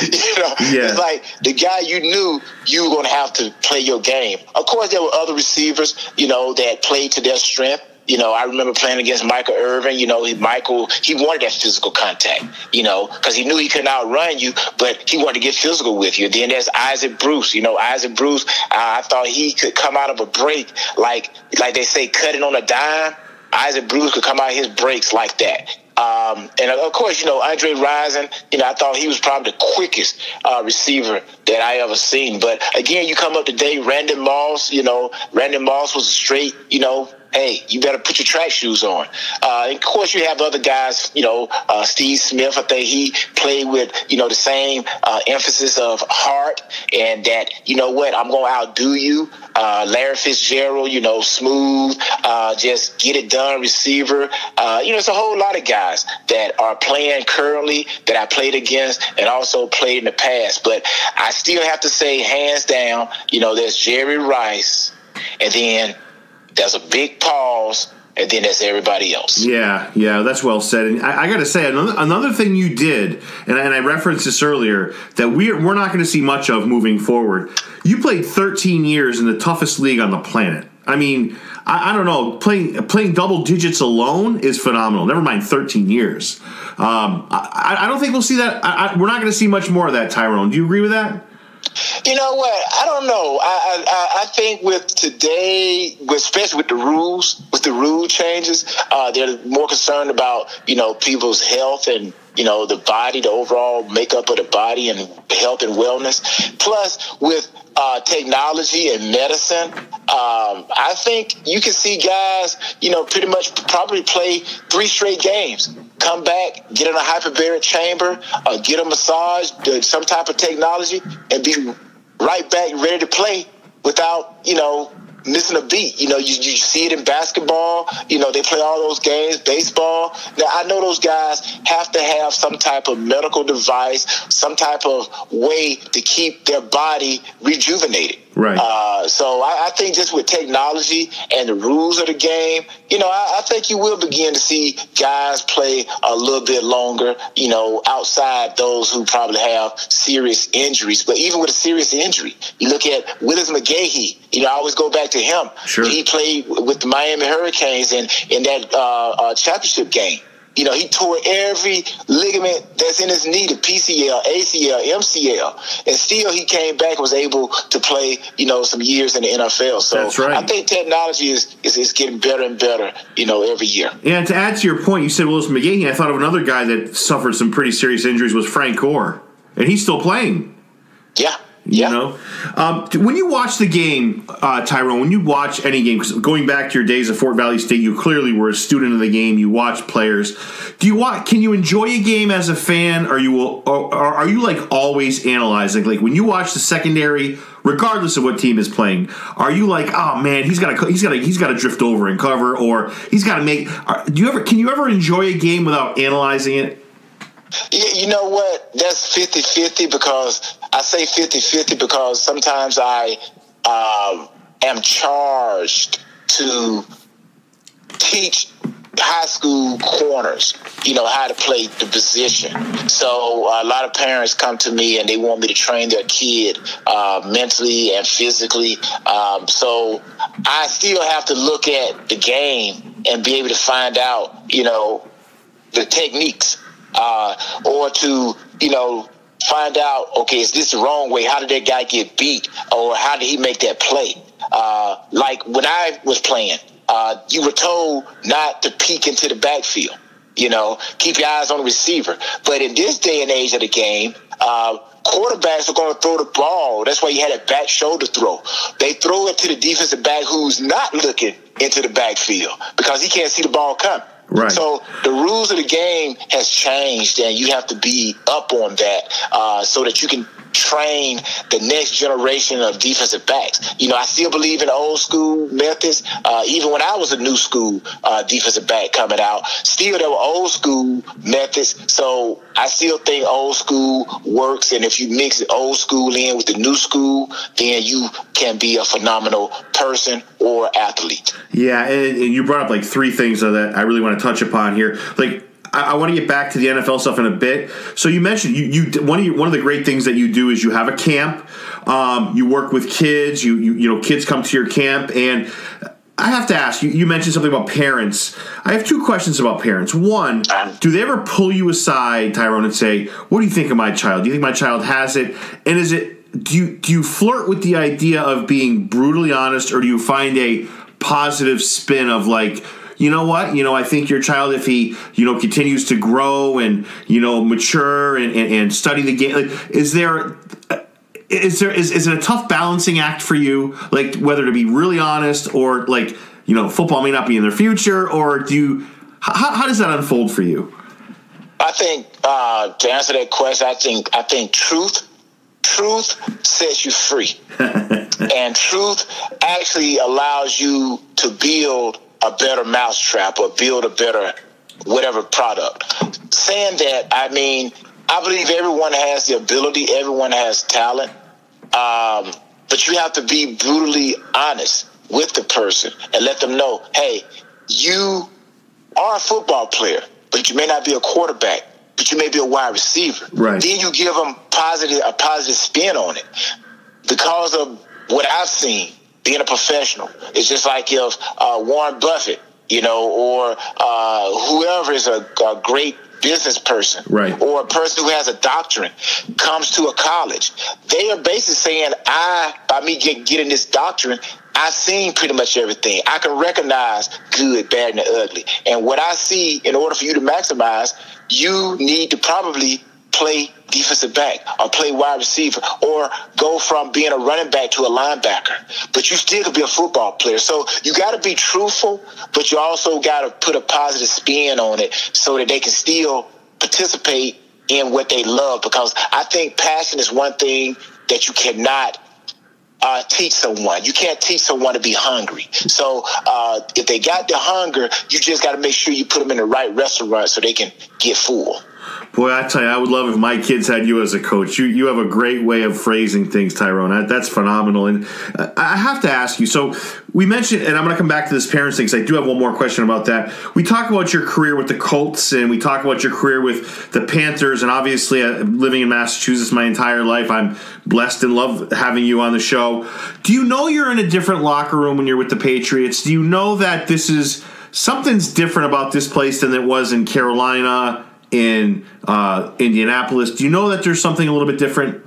It's like the guy you knew you were going to have to play your game. Of course, there were other receivers, that played to their strength. I remember playing against Michael Irvin. He wanted that physical contact, because he knew he couldn't outrun you, but he wanted to get physical with you. Then there's Isaac Bruce. Isaac Bruce, I thought he could come out of a break like they say, cutting on a dime. Isaac Bruce could come out of his breaks like that. And of course, Andre Rison, I thought he was probably the quickest receiver that I ever seen. But again, you come up today, Randy Moss, Randy Moss was a straight, hey, you better put your track shoes on. And of course, you have other guys, Steve Smith. I think he played with, the same emphasis of heart and that, I'm going to outdo you. Larry Fitzgerald, smooth, just get it done receiver. It's a whole lot of guys that are playing currently that I played against and also played in the past. But I still have to say, hands down, there's Jerry Rice, and then there's a big pause, and then there's everybody else. Yeah, that's well said. And I got to say, another thing you did, and I referenced this earlier, that we're not going to see much of moving forward. You played 13 years in the toughest league on the planet. I mean, I don't know, playing double digits alone is phenomenal. Never mind 13 years. I don't think we'll see that. We're not going to see much more of that, Tyrone. Do you agree with that? You know what? I don't know. I think with today, especially with the rule changes, they're more concerned about, people's health and, the body, the overall makeup of the body and health and wellness. Plus, with technology and medicine, I think you can see guys, pretty much probably play 3 straight games. Come back, get in a hyperbaric chamber, get a massage, some type of technology, and be right back ready to play without, missing a beat. You see it in basketball. They play all those games, baseball. Now, I know those guys have to have some type of medical device, some type of way to keep their body rejuvenated. Right. So I think just with technology and the rules of the game, I think you will begin to see guys play a little bit longer, outside those who probably have serious injuries. But even with a serious injury, you look at Willis McGahee. I always go back to him. Sure. He played with the Miami Hurricanes in that championship game. He tore every ligament that's in his knee, the PCL, ACL, MCL, and still he came back and was able to play, some years in the NFL. So that's right. I think technology is getting better and better, every year. And to add to your point, you said Willis McGahee. I thought of another guy that suffered some pretty serious injuries was Frank Gore, and he's still playing. Yeah. When you watch the game, Tyrone, when you watch any game, 'cause going back to your days at Fort Valley State, you clearly were a student of the game. You watch players. Can you enjoy a game as a fan, or are you like always analyzing? Like when you watch the secondary, regardless of what team is playing, are you like, oh man, he's got to drift over and cover, or he's got to make? Can you ever enjoy a game without analyzing it? You know what? That's 50-50 because I say 50-50 because sometimes I am charged to teach high school corners, how to play the position. So a lot of parents come to me and they want me to train their kid mentally and physically. So I still have to look at the game and be able to find out, the techniques. Or to, find out, okay, is this the wrong way? How did that guy get beat? Or how did he make that play? Like when I was playing, you were told not to peek into the backfield. Keep your eyes on the receiver. But in this day and age of the game, quarterbacks are going to throw the ball. That's why you had a back shoulder throw. They throw it to the defensive back who's not looking into the backfield because he can't see the ball coming. Right. So the rules of the game has changed, and you have to be up on that so that you can train the next generation of defensive backs. You know, I still believe in old school methods. Even when I was a new school defensive back coming out, still there were old school methods. So I still think old school works. And if you mix the old school in with the new school, then you can be a phenomenal person or athlete. Yeah, and you brought up like three things that I really want to touch upon here. Like, I want to get back to the NFL stuff in a bit. So you mentioned one of the great things that you do is you have a camp. You work with kids. You know, kids come to your camp, and I have to ask you. You mentioned something about parents. I have two questions about parents. One, do they ever pull you aside, Tyrone, and say, "What do you think of my child? Do you think my child has it?" And is it do you flirt with the idea of being brutally honest, or do you find a positive spin of like, you know what? You know, I think your child, if he, you know, continues to grow and, you know, mature and study the game, like, is it a tough balancing act for you? Like, whether to be really honest or, like, you know, football may not be in their future, or how does that unfold for you? I think to answer that question, I think truth sets you free, and truth actually allows you to build a better mousetrap or build a better whatever product. Saying that, I mean, I believe everyone has the ability, everyone has talent, but you have to be brutally honest with the person and let them know, hey, you are a football player, but you may not be a quarterback, but you may be a wide receiver. Right. Then you give them a positive spin on it. Because of what I've seen, being a professional, it's just like if Warren Buffett, you know, or whoever is a great business person, right, or a person who has a doctorate comes to a college, they are basically saying, by me getting this doctorate, I've seen pretty much everything. I can recognize good, bad, and the ugly. And what I see, in order for you to maximize, you need to probably play defensive back or play wide receiver or go from being a running back to a linebacker. But you still could be a football player. So you got to be truthful, but you also got to put a positive spin on it so that they can still participate in what they love. Because I think passion is one thing that you cannot teach someone. You can't teach someone to be hungry. So if they got the hunger, you just got to make sure you put them in the right restaurant so they can get full. Boy, I tell you, I would love if my kids had you as a coach. You have a great way of phrasing things, Tyrone. That's phenomenal. And I have to ask you, so we mentioned, and I'm going to come back to this parents thing because I do have one more question about that. We talk about your career with the Colts, and we talk about your career with the Panthers, and obviously living in Massachusetts my entire life, I'm blessed and love having you on the show. Do you know you're in a different locker room when you're with the Patriots? Do you know that this is something's different about this place than it was in Carolina, in Indianapolis? Do you know that there's something a little bit different?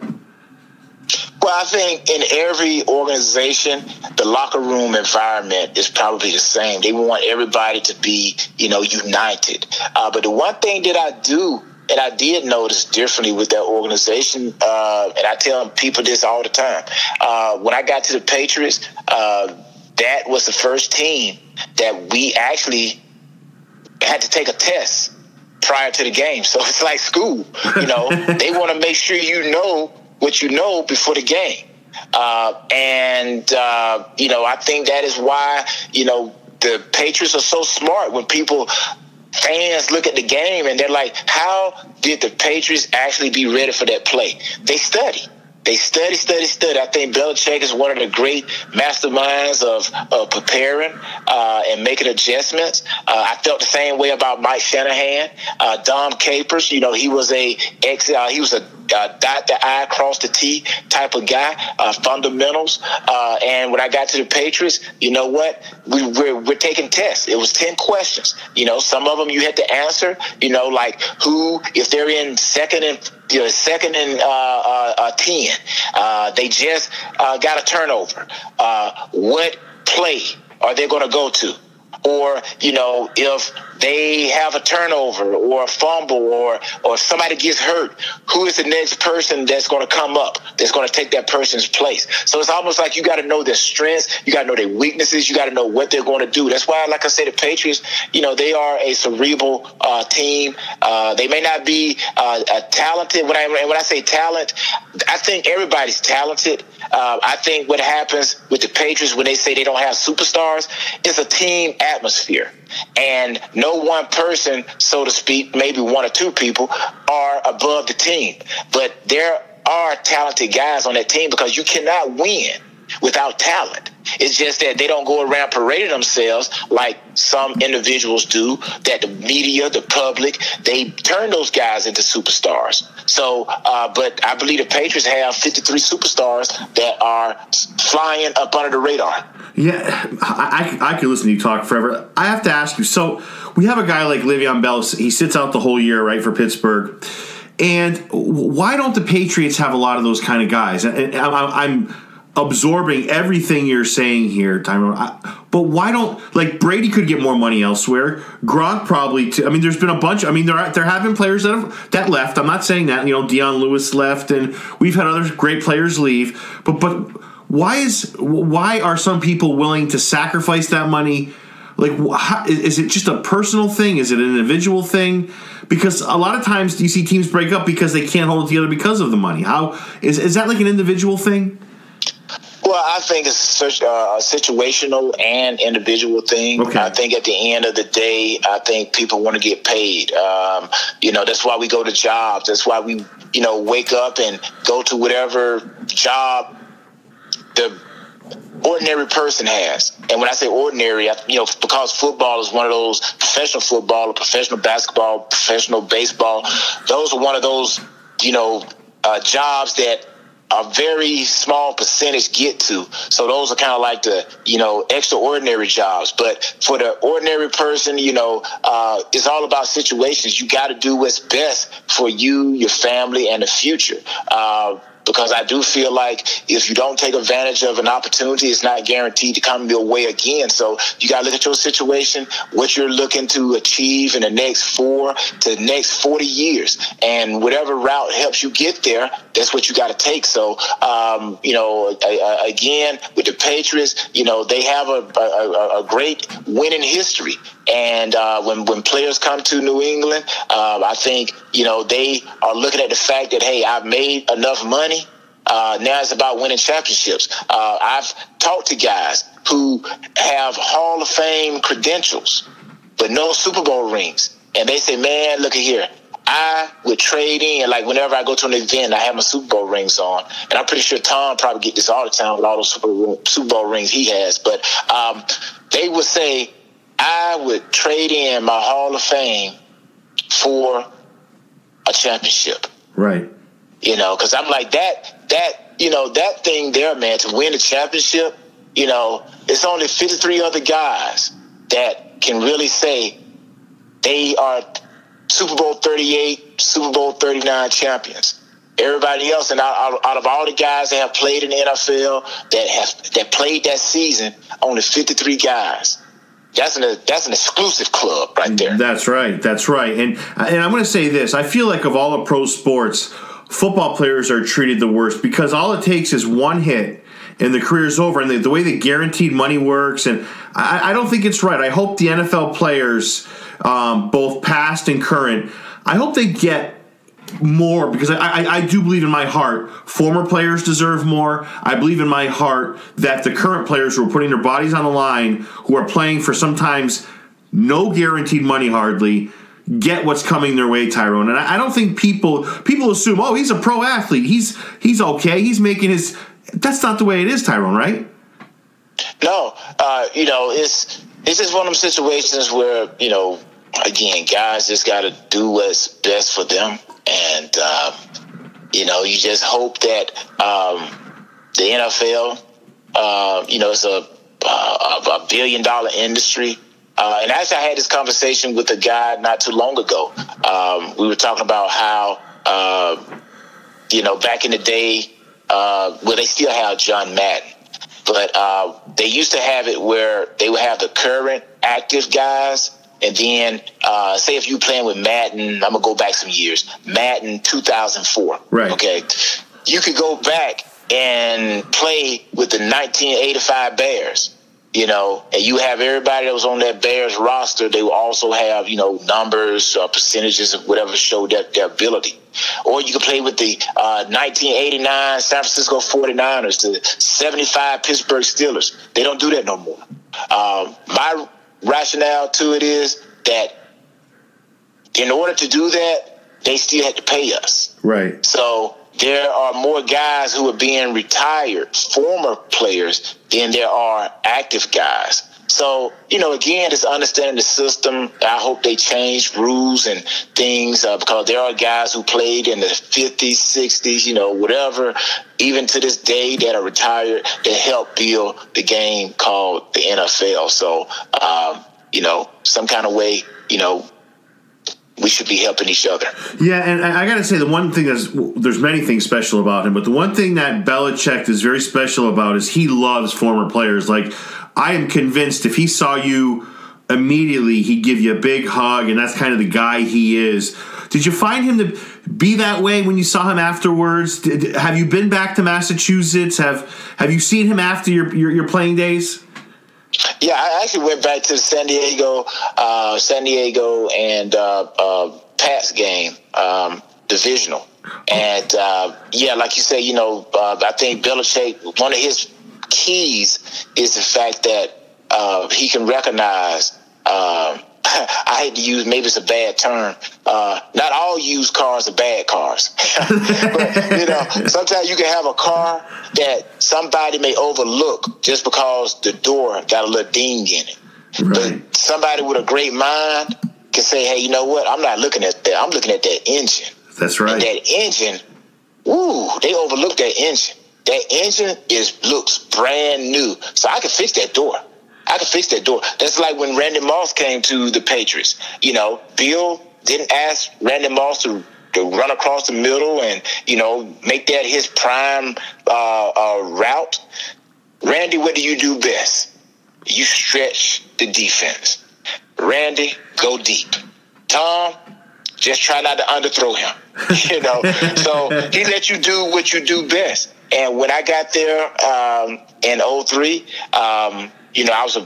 Well, I think in every organization, the locker room environment is probably the same. They want everybody to be, united. But the one thing that I do, and I did notice differently with that organization, and I tell people this all the time, when I got to the Patriots, that was the first team that we actually had to take a test prior to the game. So it's like school, they want to make sure you know what you know before the game. I think that is why, the Patriots are so smart. When fans look at the game and they're like, how did the Patriots actually be ready for that play? They study. They study. I think Belichick is one of the great masterminds of preparing and making adjustments. I felt the same way about Mike Shanahan, Dom Capers. He was a dot the I, cross the T type of guy, fundamentals. And when I got to the Patriots, you know what? We're taking tests. It was 10 questions. Some of them you had to answer, like who, if they're in second and 10, they just got a turnover. What play are they going to go to? or, if they have a turnover or a fumble or somebody gets hurt, who is the next person that's going to come up, that's going to take that person's place? So it's almost like you got to know their strengths, you got to know their weaknesses, you got to know what they're going to do. That's why, like I said, the Patriots, they are a cerebral team. They may not be talented. When I say talent, I think everybody's talented. I think what happens with the Patriots when they say they don't have superstars is a team atmosphere. And no one person, so to speak, maybe one or two people, are above the team. But there are talented guys on that team, because you cannot win without talent. It's just that they don't go around parading themselves like some individuals do, that the media, the public, they turn those guys into superstars. So, but I believe the Patriots have 53 superstars that are flying up under the radar. Yeah, I could listen to you talk forever. I have to ask you, so we have a guy like Le'Veon Bell. He sits out the whole year, right, for Pittsburgh. And why don't the Patriots have a lot of those kind of guys? And I'm absorbing everything you're saying here, Tyrone. But why don't, like, Brady could get more money elsewhere. Gronk probably too. I mean, there's been a bunch. I mean, there have been players that left. I'm not saying that. Deion Lewis left, and we've had other great players leave. But why are some people willing to sacrifice that money? Like, is it just a personal thing? Is it an individual thing? Because a lot of times you see teams break up because they can't hold it together because of the money. How is that like an individual thing? Well, I think it's such a situational and individual thing. Okay. I think at the end of the day, I think people want to get paid. That's why we go to jobs. That's why we, wake up and go to whatever job the ordinary person has. And when I say ordinary, because football is one of those, professional football or professional basketball, professional baseball, those are one of those, jobs that a very small percentage get to. So those are kind of like the, extraordinary jobs. But for the ordinary person, it's all about situations. You got to do what's best for you, your family, and the future. Because I do feel like if you don't take advantage of an opportunity, it's not guaranteed to come your way again. So you got to look at your situation, what you're looking to achieve in the next 4 to the next 40 years. And whatever route helps you get there, that's what you got to take. So, again, with the Patriots, they have a great winning history. And when players come to New England, I think, they are looking at the fact that, hey, I've made enough money. Now it's about winning championships. I've talked to guys who have Hall of Fame credentials, but no Super Bowl rings. And they say, man, look at here. I would trade in, like whenever I go to an event, I have my Super Bowl rings on. And I'm pretty sure Tom probably get this all the time with all those Super Bowl rings he has. But they would say, I would trade in my Hall of Fame for a championship. Right. Because I'm like that thing there, man, to win the championship, it's only 53 other guys that can really say they are Super Bowl 38, Super Bowl 39 champions. Everybody else, and out of all the guys that have played in the NFL that played that season, only 53 guys. That's an exclusive club right there. That's right. And I'm going to say this. I feel like of all the pro sports, football players are treated the worst because all it takes is one hit and the career's over. And the way the guaranteed money works, and I don't think it's right. I hope the NFL players, both past and current, I hope they get more, because I do believe in my heart former players deserve more. I believe in my heart that the current players who are putting their bodies on the line, who are playing for sometimes no guaranteed money hardly, get what's coming their way, Tyrone. And I don't think people assume, oh, he's a pro athlete, he's okay, he's making his. That's not the way it is, Tyrone, right? No, it's just one of them situations where, again, guys just got to do what's best for them. And, you just hope that the NFL, it's a $1 billion industry. And actually, I had this conversation with a guy not too long ago. We were talking about how, back in the day, they still have John Madden. But they used to have it where they would have the current active guys, and then say if you playing with Madden, I'm gonna go back some years, Madden 2004. Right. Okay, you could go back and play with the 1985 Bears. You know, and you have everybody that was on that Bears roster. They will also have, you know, numbers or percentages of whatever showed their ability. Or you can play with the 1989 San Francisco 49ers, the 75 Pittsburgh Steelers. They don't do that no more. My rationale to it is that in order to do that, they still had to pay us. Right. So there are more guys who are being retired, former players, than there are active guys. So, you know, again, it's understanding the system. I hope they change rules and things because there are guys who played in the 50s, 60s, you know, whatever, even to this day that are retired that help build the game called the NFL. So, you know, some kind of way, you know, we should be helping each other. Yeah, and I got to say, the one thing there's many things special about him, but the one thing that Belichick is very special about is he loves former players. Like, I am convinced if he saw you immediately, he'd give you a big hug, and that's kind of the guy he is. Did you find him to be that way when you saw him afterwards? Have you been back to Massachusetts? Have you seen him after your playing days? Yeah, I actually went back to the San Diego and Pats game, divisional. And, yeah, like you say, you know, I think Belichick, one of his keys is the fact that he can recognize I hate to use, maybe it's a bad term. Not all used cars are bad cars. But, you know, sometimes you can have a car that somebody may overlook just because the door got a little ding in it. Right. But somebody with a great mind can say, hey, you know what? I'm not looking at that. I'm looking at that engine. That's right. And that engine, they overlook that engine. That engine looks brand new. So I can fix that door. That's like when Randy Moss came to the Patriots. You know, Bill didn't ask Randy Moss to run across the middle and, you know, make that his prime route. Randy, what do you do best? You stretch the defense. Randy, go deep. Tom, just try not to underthrow him. You know, so he let you do what you do best. And when I got there in 2003, you know, I was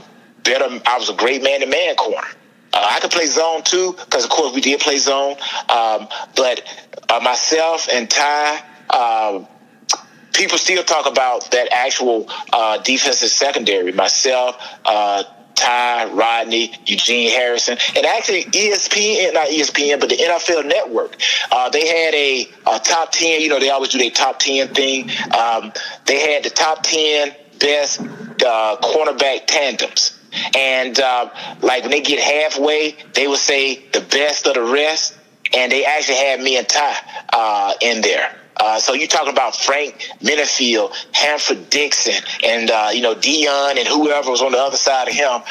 a great man-to-man corner. I could play zone too, because of course we did play zone. But myself and Ty, people still talk about that actual defensive secondary. Myself, Ty, Rodney, Eugene Harrison, and actually not ESPN, but the NFL Network. They had a top 10. You know, they always do their top 10 thing. They had the top 10 best cornerback tandems. And like when they get halfway, they would say the best of the rest. And they actually had me and Ty in there. So you talking about Frank Minifield, Hanford Dixon, and, you know, Dion and whoever was on the other side of him,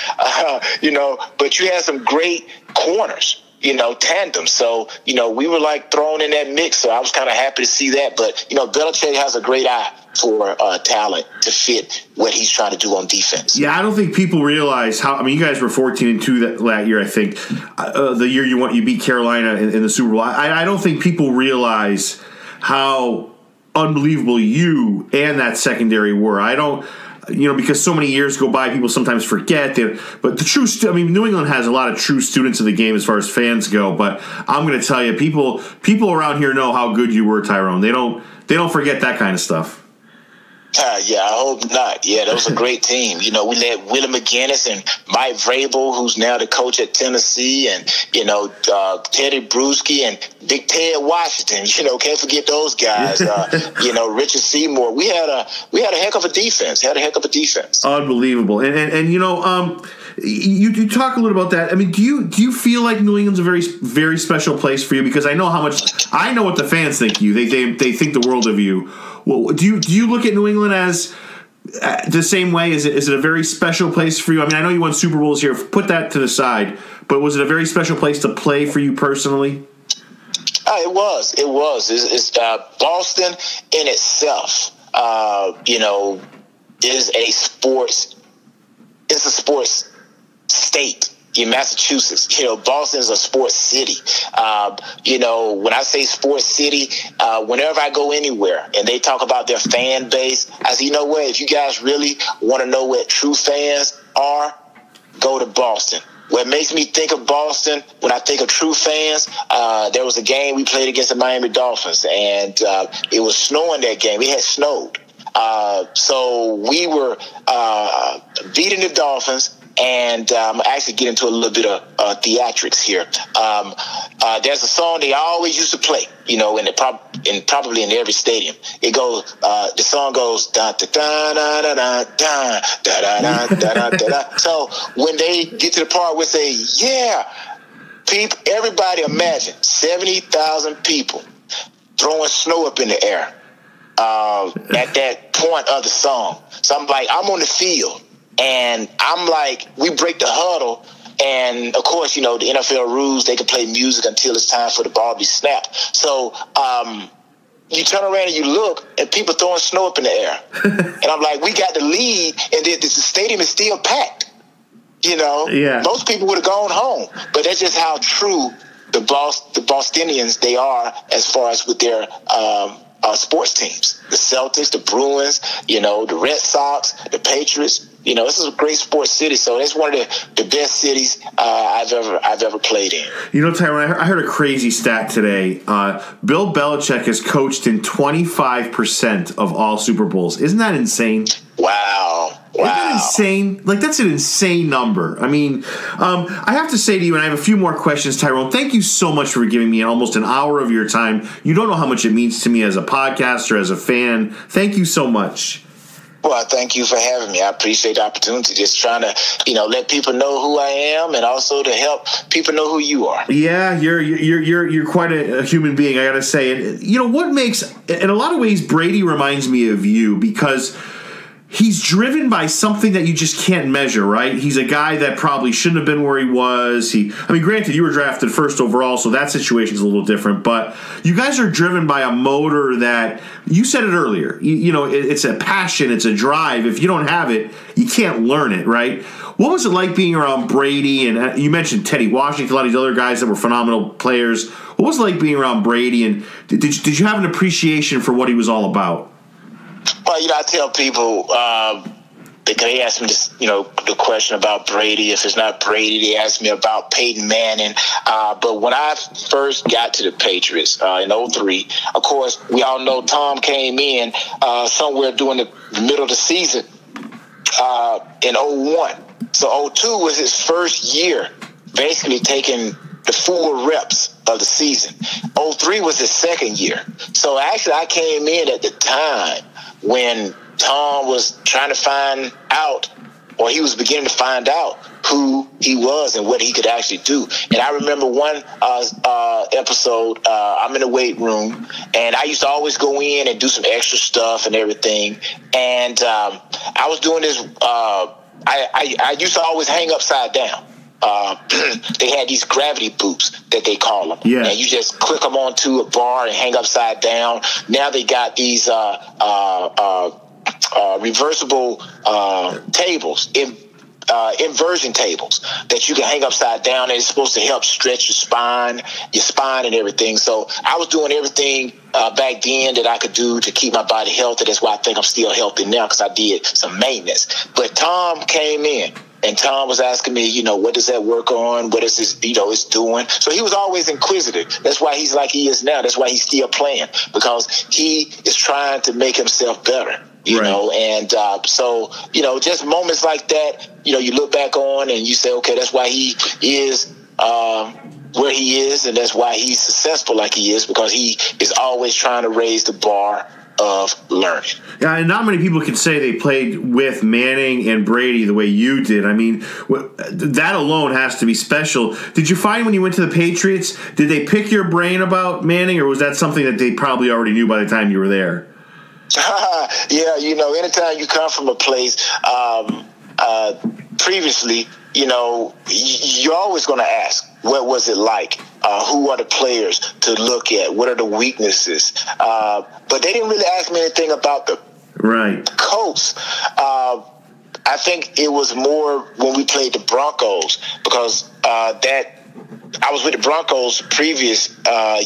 you know, but you had some great corners, you know, tandems. So, you know, we were like thrown in that mix. So I was kind of happy to see that. But, you know, Belichick has a great eye for talent to fit what he's trying to do on defense. Yeah, I don't think people realize how. I mean, you guys were 14-2 that year. I think the year you beat Carolina in the Super Bowl. I don't think people realize how unbelievable you and that secondary were. I don't, you know, because so many years go by, people sometimes forget that. But the true, New England has a lot of true students of the game as far as fans go. But I'm going to tell you, people around here know how good you were, Tyrone. They don't forget that kind of stuff. Yeah, I hope not. Yeah, that was a great team. You know, we let Willie McGinnis and Mike Vrabel, who's now the coach at Tennessee, and, you know, Teddy Bruschi and Big Ted Washington. You know, can't forget those guys. You know, Richard Seymour. We had a heck of a defense. Unbelievable. And you know, you talk a little about that. I mean, do you feel like New England's a very, very special place for you? Because I know what the fans think of you. They think the world of you. Well, do you look at New England as the same way? Is it a very special place for you? I mean, I know you won Super Bowls here. Put that to the side. But was it a very special place to play for you personally? It was. It's Boston in itself. You know, is a sports state in Massachusetts. Boston is a sports city. When I say sports city, whenever I go anywhere and they talk about their fan base, I say, you know what? If you guys really want to know what true fans are, go to Boston. What makes me think of Boston when I think of true fans, there was a game we played against the Miami Dolphins, and it was snowing that game. It had snowed. So we were beating the Dolphins, and I'm actually get into a little bit of theatrics here. There's a song they always used to play, probably in every stadium. It goes, the song goes da da da da da da da da da da da. So when they get to the part where they say, yeah, people, everybody imagine 70,000 people throwing snow up in the air at that point of the song. So I'm like, I'm on the field. And I'm like, we break the huddle, and of course, the NFL rules, they can play music until it's time for the ball to be snapped. So you turn around and you look, and people throwing snow up in the air. And I'm like, we got the lead, and the stadium is still packed. Yeah. Most people would have gone home. But that's just how true the Bostonians they are as far as with their sports teams. The Celtics, the Bruins, the Red Sox, the Patriots. This is a great sports city, so it's one of the best cities I've ever played in. Tyrone, I heard a crazy stat today. Bill Belichick has coached in 25% of all Super Bowls. Isn't that insane? Wow. Isn't that insane? That's an insane number. I mean, I have to say to you, and I have a few more questions, Tyrone, thank you so much for giving me almost an hour of your time. You don't know how much it means to me as a podcaster, as a fan. Thank you so much. Well, thank you for having me. I appreciate the opportunity. Just trying to, let people know who I am, and also to help people know who you are. Yeah, you're quite a human being, I got to say. And what makes, in a lot of ways, Brady reminds me of you, because he's driven by something that you just can't measure, right? He's a guy that probably shouldn't have been where he was. Granted, you were drafted first overall, so that situation's a little different. But you guys are driven by a motor that, you said it earlier, it's a passion, it's a drive. If you don't have it, you can't learn it, right? What was it like being around Brady? And you mentioned Teddy Washington, a lot of these other guys that were phenomenal players. What was it like being around Brady? And did you have an appreciation for what he was all about? Well, I tell people, they ask me this, the question about Brady. If it's not Brady, they ask me about Peyton Manning. But when I first got to the Patriots in 2003, of course, we all know Tom came in somewhere during the middle of the season in 2001. So 2002 was his first year, basically taking the full reps of the season. 2003 was his second year. So actually, I came in at the time when Tom was trying to find out, or he was beginning to find out who he was and what he could actually do. And I remember one episode, I'm in the weight room, and I used to always go in and do some extra stuff and everything. And I was doing this, I used to always hang upside down. They had these gravity boots that they call them. Yeah. And you just click them onto a bar and hang upside down. Now they got these reversible tables, inversion tables that you can hang upside down, and it's supposed to help stretch your spine and everything. So I was doing everything back then that I could do to keep my body healthy. That's why I think I'm still healthy now, because I did some maintenance. But Tom came in, and Tom was asking me, what does that work on? What is this, it's doing? So he was always inquisitive. That's why he's like he is now. That's why he's still playing, because he is trying to make himself better. And so, just moments like that, you look back on and you say, okay, that's why he is where he is, and that's why he's successful like he is, because he is always trying to raise the bar of learning. Yeah, and not many people can say they played with Manning and Brady the way you did. I mean, that alone has to be special. Did you find when you went to the Patriots, did they pick your brain about Manning, or was that something that they probably already knew by the time you were there? Yeah, anytime you come from a place previously, you're always going to ask, what was it like? Who are the players to look at? What are the weaknesses? But they didn't really ask me anything about the Right. Colts, I think it was more when we played the Broncos, because I was with the Broncos the previous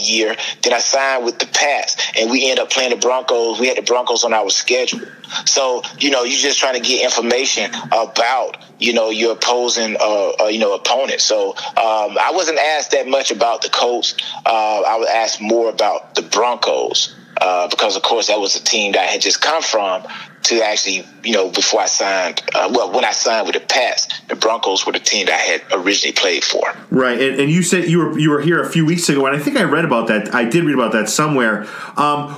year. Then I signed with the Pats, and we ended up playing the Broncos. We had the Broncos on our schedule. So, you're just trying to get information about, your opposing, opponent. So I wasn't asked that much about the Colts. I was asked more about the Broncos because, of course, that was a team that I had just come from. To actually, before I signed, when I signed with the Pats, the Broncos were the team that I had originally played for. Right, and you said you were here a few weeks ago, and I think I read about that. I did read about that somewhere.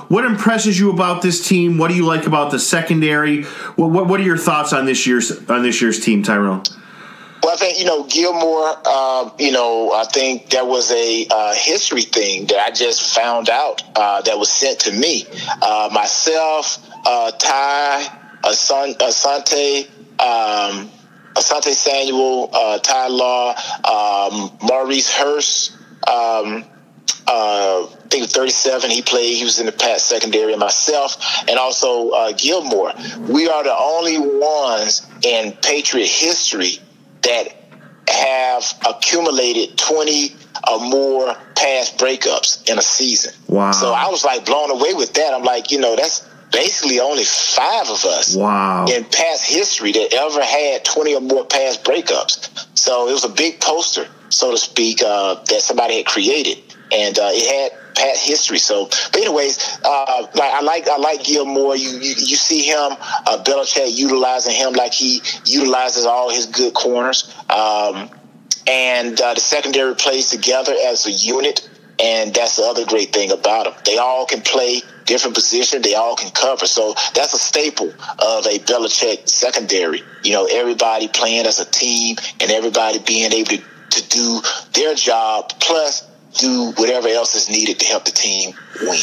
What impresses you about this team? What do you like about the secondary? What are your thoughts on this year's team, Tyrone? Well, I think, Gilmore, I think there was a history thing that I just found out that was sent to me. Myself, Ty, Asante Samuel, Ty Law, Maurice Hurst, I think 37, he was in the Pats secondary, and myself, and also Gilmore. We are the only ones in Patriot history that have accumulated 20 or more pass breakups in a season. Wow. So I was like blown away with that. I'm like, that's basically only 5 of us in past history that ever had 20 or more pass breakups. So it was a big poster, so to speak, that somebody had created, and it had past history. So, but anyways, I like Gilmore. You see him, Belichick utilizing him like he utilizes all his good corners, and the secondary plays together as a unit. And that's the other great thing about them. They all can play different positions. They all can cover. So that's a staple of a Belichick secondary. Everybody playing as a team and everybody being able to do their job, plus do whatever else is needed to help the team win.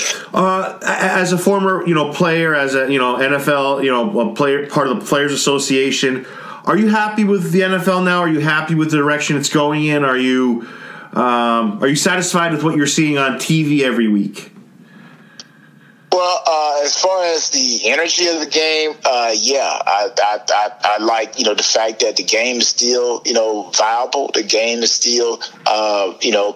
As a former, player, as a, NFL, a player, part of the Players Association, are you happy with the NFL now? Are you happy with the direction it's going in? Are you satisfied with what you're seeing on TV every week? Well, as far as the energy of the game, I like, the fact that the game is still, viable. The game is still,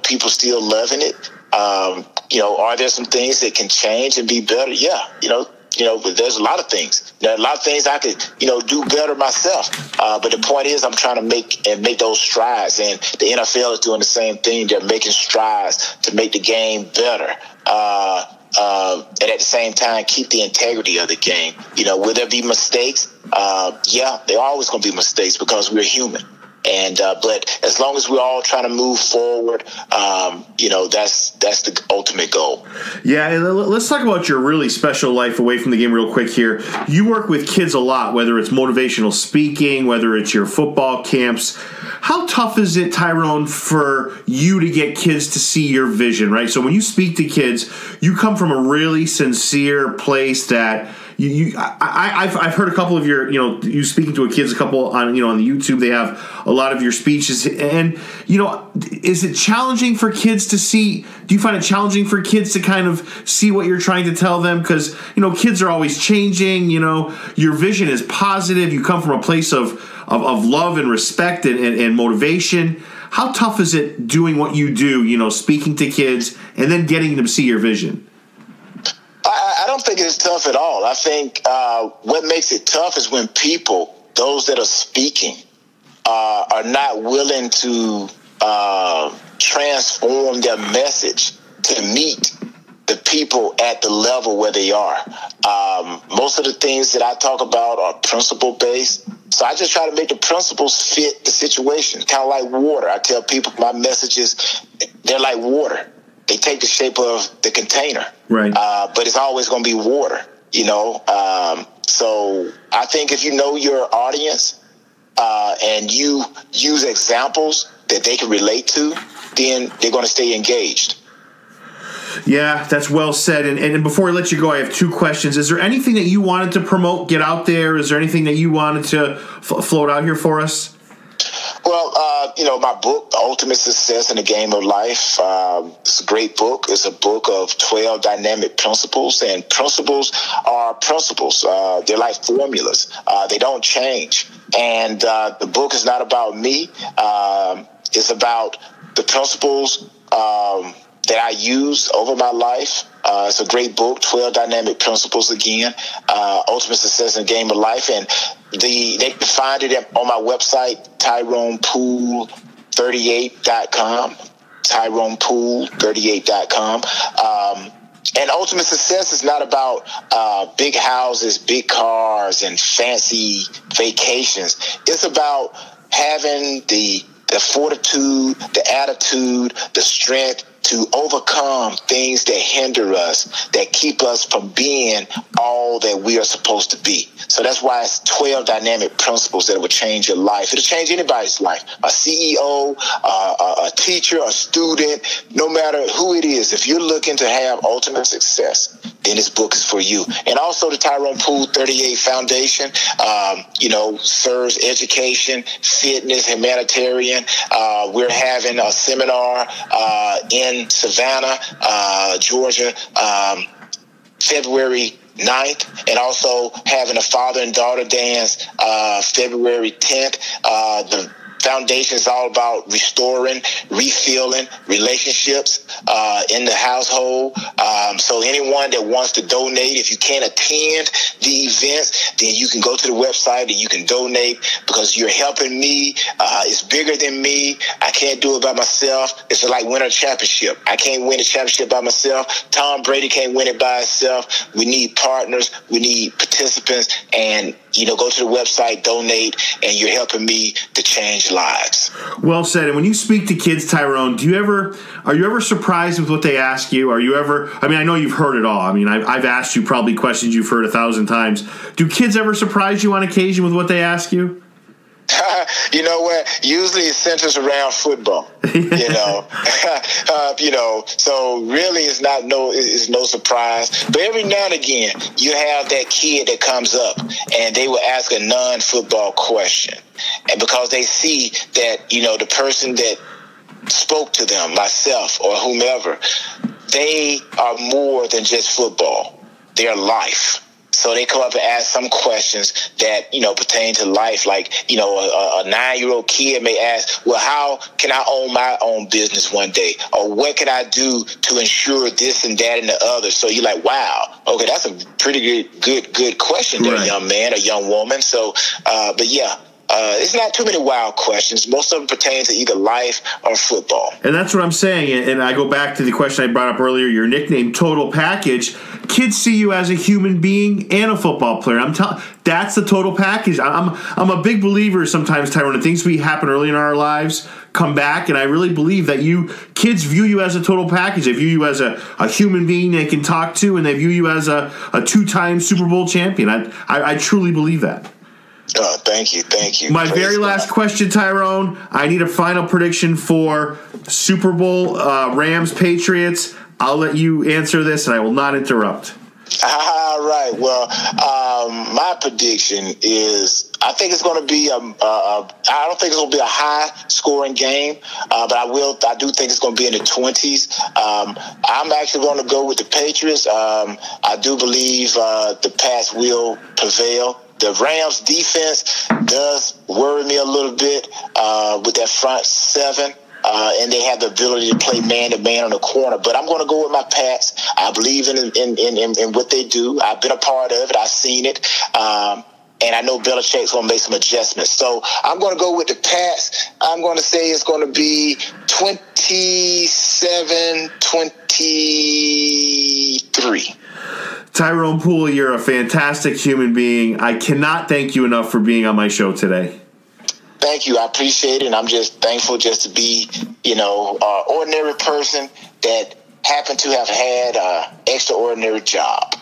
people still loving it. Are there some things that can change and be better? Yeah, but there's a lot of things. There are a lot of things I could, do better myself. But the point is, I'm trying to make those strides, and the NFL is doing the same thing. They're making strides to make the game better. And at the same time, keep the integrity of the game. Will there be mistakes? Yeah, there are always going to be mistakes because we're human. And but as long as we're all trying to move forward, that's the ultimate goal. Yeah, and let's talk about your really special life away from the game real quick here. You work with kids a lot, whether it's motivational speaking, whether it's your football camps. How tough is it, Tyrone, for you to get kids to see your vision, right? So when you speak to kids, you come from a really sincere place that I've heard a couple of your, you speaking to kids, a couple on the YouTube, they have a lot of your speeches, and, is it challenging for kids to see, do you find it challenging for kids to kind of see what you're trying to tell them? Because, kids are always changing, your vision is positive, you come from a place of love and respect and motivation. How tough is it doing what you do, speaking to kids and then getting them to see your vision? I don't think it's tough at all. I think what makes it tough is when people, those that are speaking, are not willing to transform their message to meet the people at the level where they are. Most of the things that I talk about are principle-based. So I just try to make the principles fit the situation, kind of like water. I tell people my messages, they're like water. They take the shape of the container, right? But it's always going to be water, So I think if you know your audience and you use examples that they can relate to, then they're going to stay engaged. Yeah, that's well said. And before I let you go, I have 2 questions. Is there anything that you wanted to promote, get out there? Is there anything that you wanted to float out here for us? Well, my book, The Ultimate Success in the Game of Life, it's a great book. It's a book of 12 dynamic principles, and principles are principles. They're like formulas. They don't change. And the book is not about me. It's about the principles that I use over my life. It's a great book, 12 Dynamic Principles again, Ultimate Success in the Game of Life. And they can find it on my website, TyronePoole38.com, TyronePoole38.com. And ultimate success is not about big houses, big cars, and fancy vacations. It's about having the fortitude, the attitude, the strength to overcome things that hinder us, that keep us from being all that we are supposed to be. So that's why it's 12 dynamic principles that will change your life. It'll change anybody's life, a CEO, a teacher, a student, no matter who it is. If you're looking to have ultimate success, then this book is for you. And also the Tyrone Poole 38 Foundation, serves education, fitness, humanitarian. We're having a seminar in Savannah, Georgia, February 9th, and also having a father and daughter dance February 10th. The foundation is all about restoring, refilling relationships in the household. So anyone that wants to donate, if you can't attend the events, then you can go to the website and you can donate, because you're helping me. It's bigger than me. I can't do it by myself. It's like winning a championship. I can't win a championship by myself. Tom Brady can't win it by himself. We need partners. We need participants. And, go to the website, donate, and you're helping me to change lives. Well said. And when you speak to kids, Tyrone, are you ever surprised with what they ask you? Are you ever, I know you've heard it all. I've asked you probably questions you've heard 1,000 times. Do kids ever surprise you on occasion with what they ask you? You know what? Usually it centers around football. So really it's no surprise. But every now and again, you have that kid that comes up and they will ask a non-football question. And because they see that, the person that spoke to them, myself or whomever, they are more than just football. They're life. So they come up and ask some questions that, pertain to life. Like, a 9-year-old kid may ask, well, how can I own my own business one day? Or what can I do to ensure this and that and the other? So you're like, wow, okay, that's a pretty good question there, right, young man or young woman. So, but yeah. It's not too many wild questions. Most of them pertain to either life or football. And that's what I'm saying. And I go back to the question I brought up earlier, your nickname, Total Package. Kids see you as a human being and a football player. That's the total package. I'm a big believer sometimes, Tyrone, things we happen early in our lives come back, and I really believe that kids view you as a total package. They view you as a human being they can talk to, and they view you as a 2-time Super Bowl champion. I truly believe that. Thank you. My very last question, Tyrone. I need a final prediction for Super Bowl Rams Patriots. I'll let you answer this, and I will not interrupt. All right. Well, my prediction is I think it's going to be I don't think it's going to be a high-scoring game, but I do think it's going to be in the 20s. I'm actually going to go with the Patriots. I do believe the Pats will prevail. The Rams defense does worry me a little bit with that front seven, and they have the ability to play man-to-man on the corner. But I'm going to go with my Pats. I believe in what they do. I've been a part of it. I've seen it. And I know Belichick's going to make some adjustments. So I'm going to go with the Pats. I'm going to say it's going to be 27-23. Tyrone Poole, you're a fantastic human being. I cannot thank you enough for being on my show today. Thank you. I appreciate it. And I'm just thankful just to be, an ordinary person that happened to have had an extraordinary job.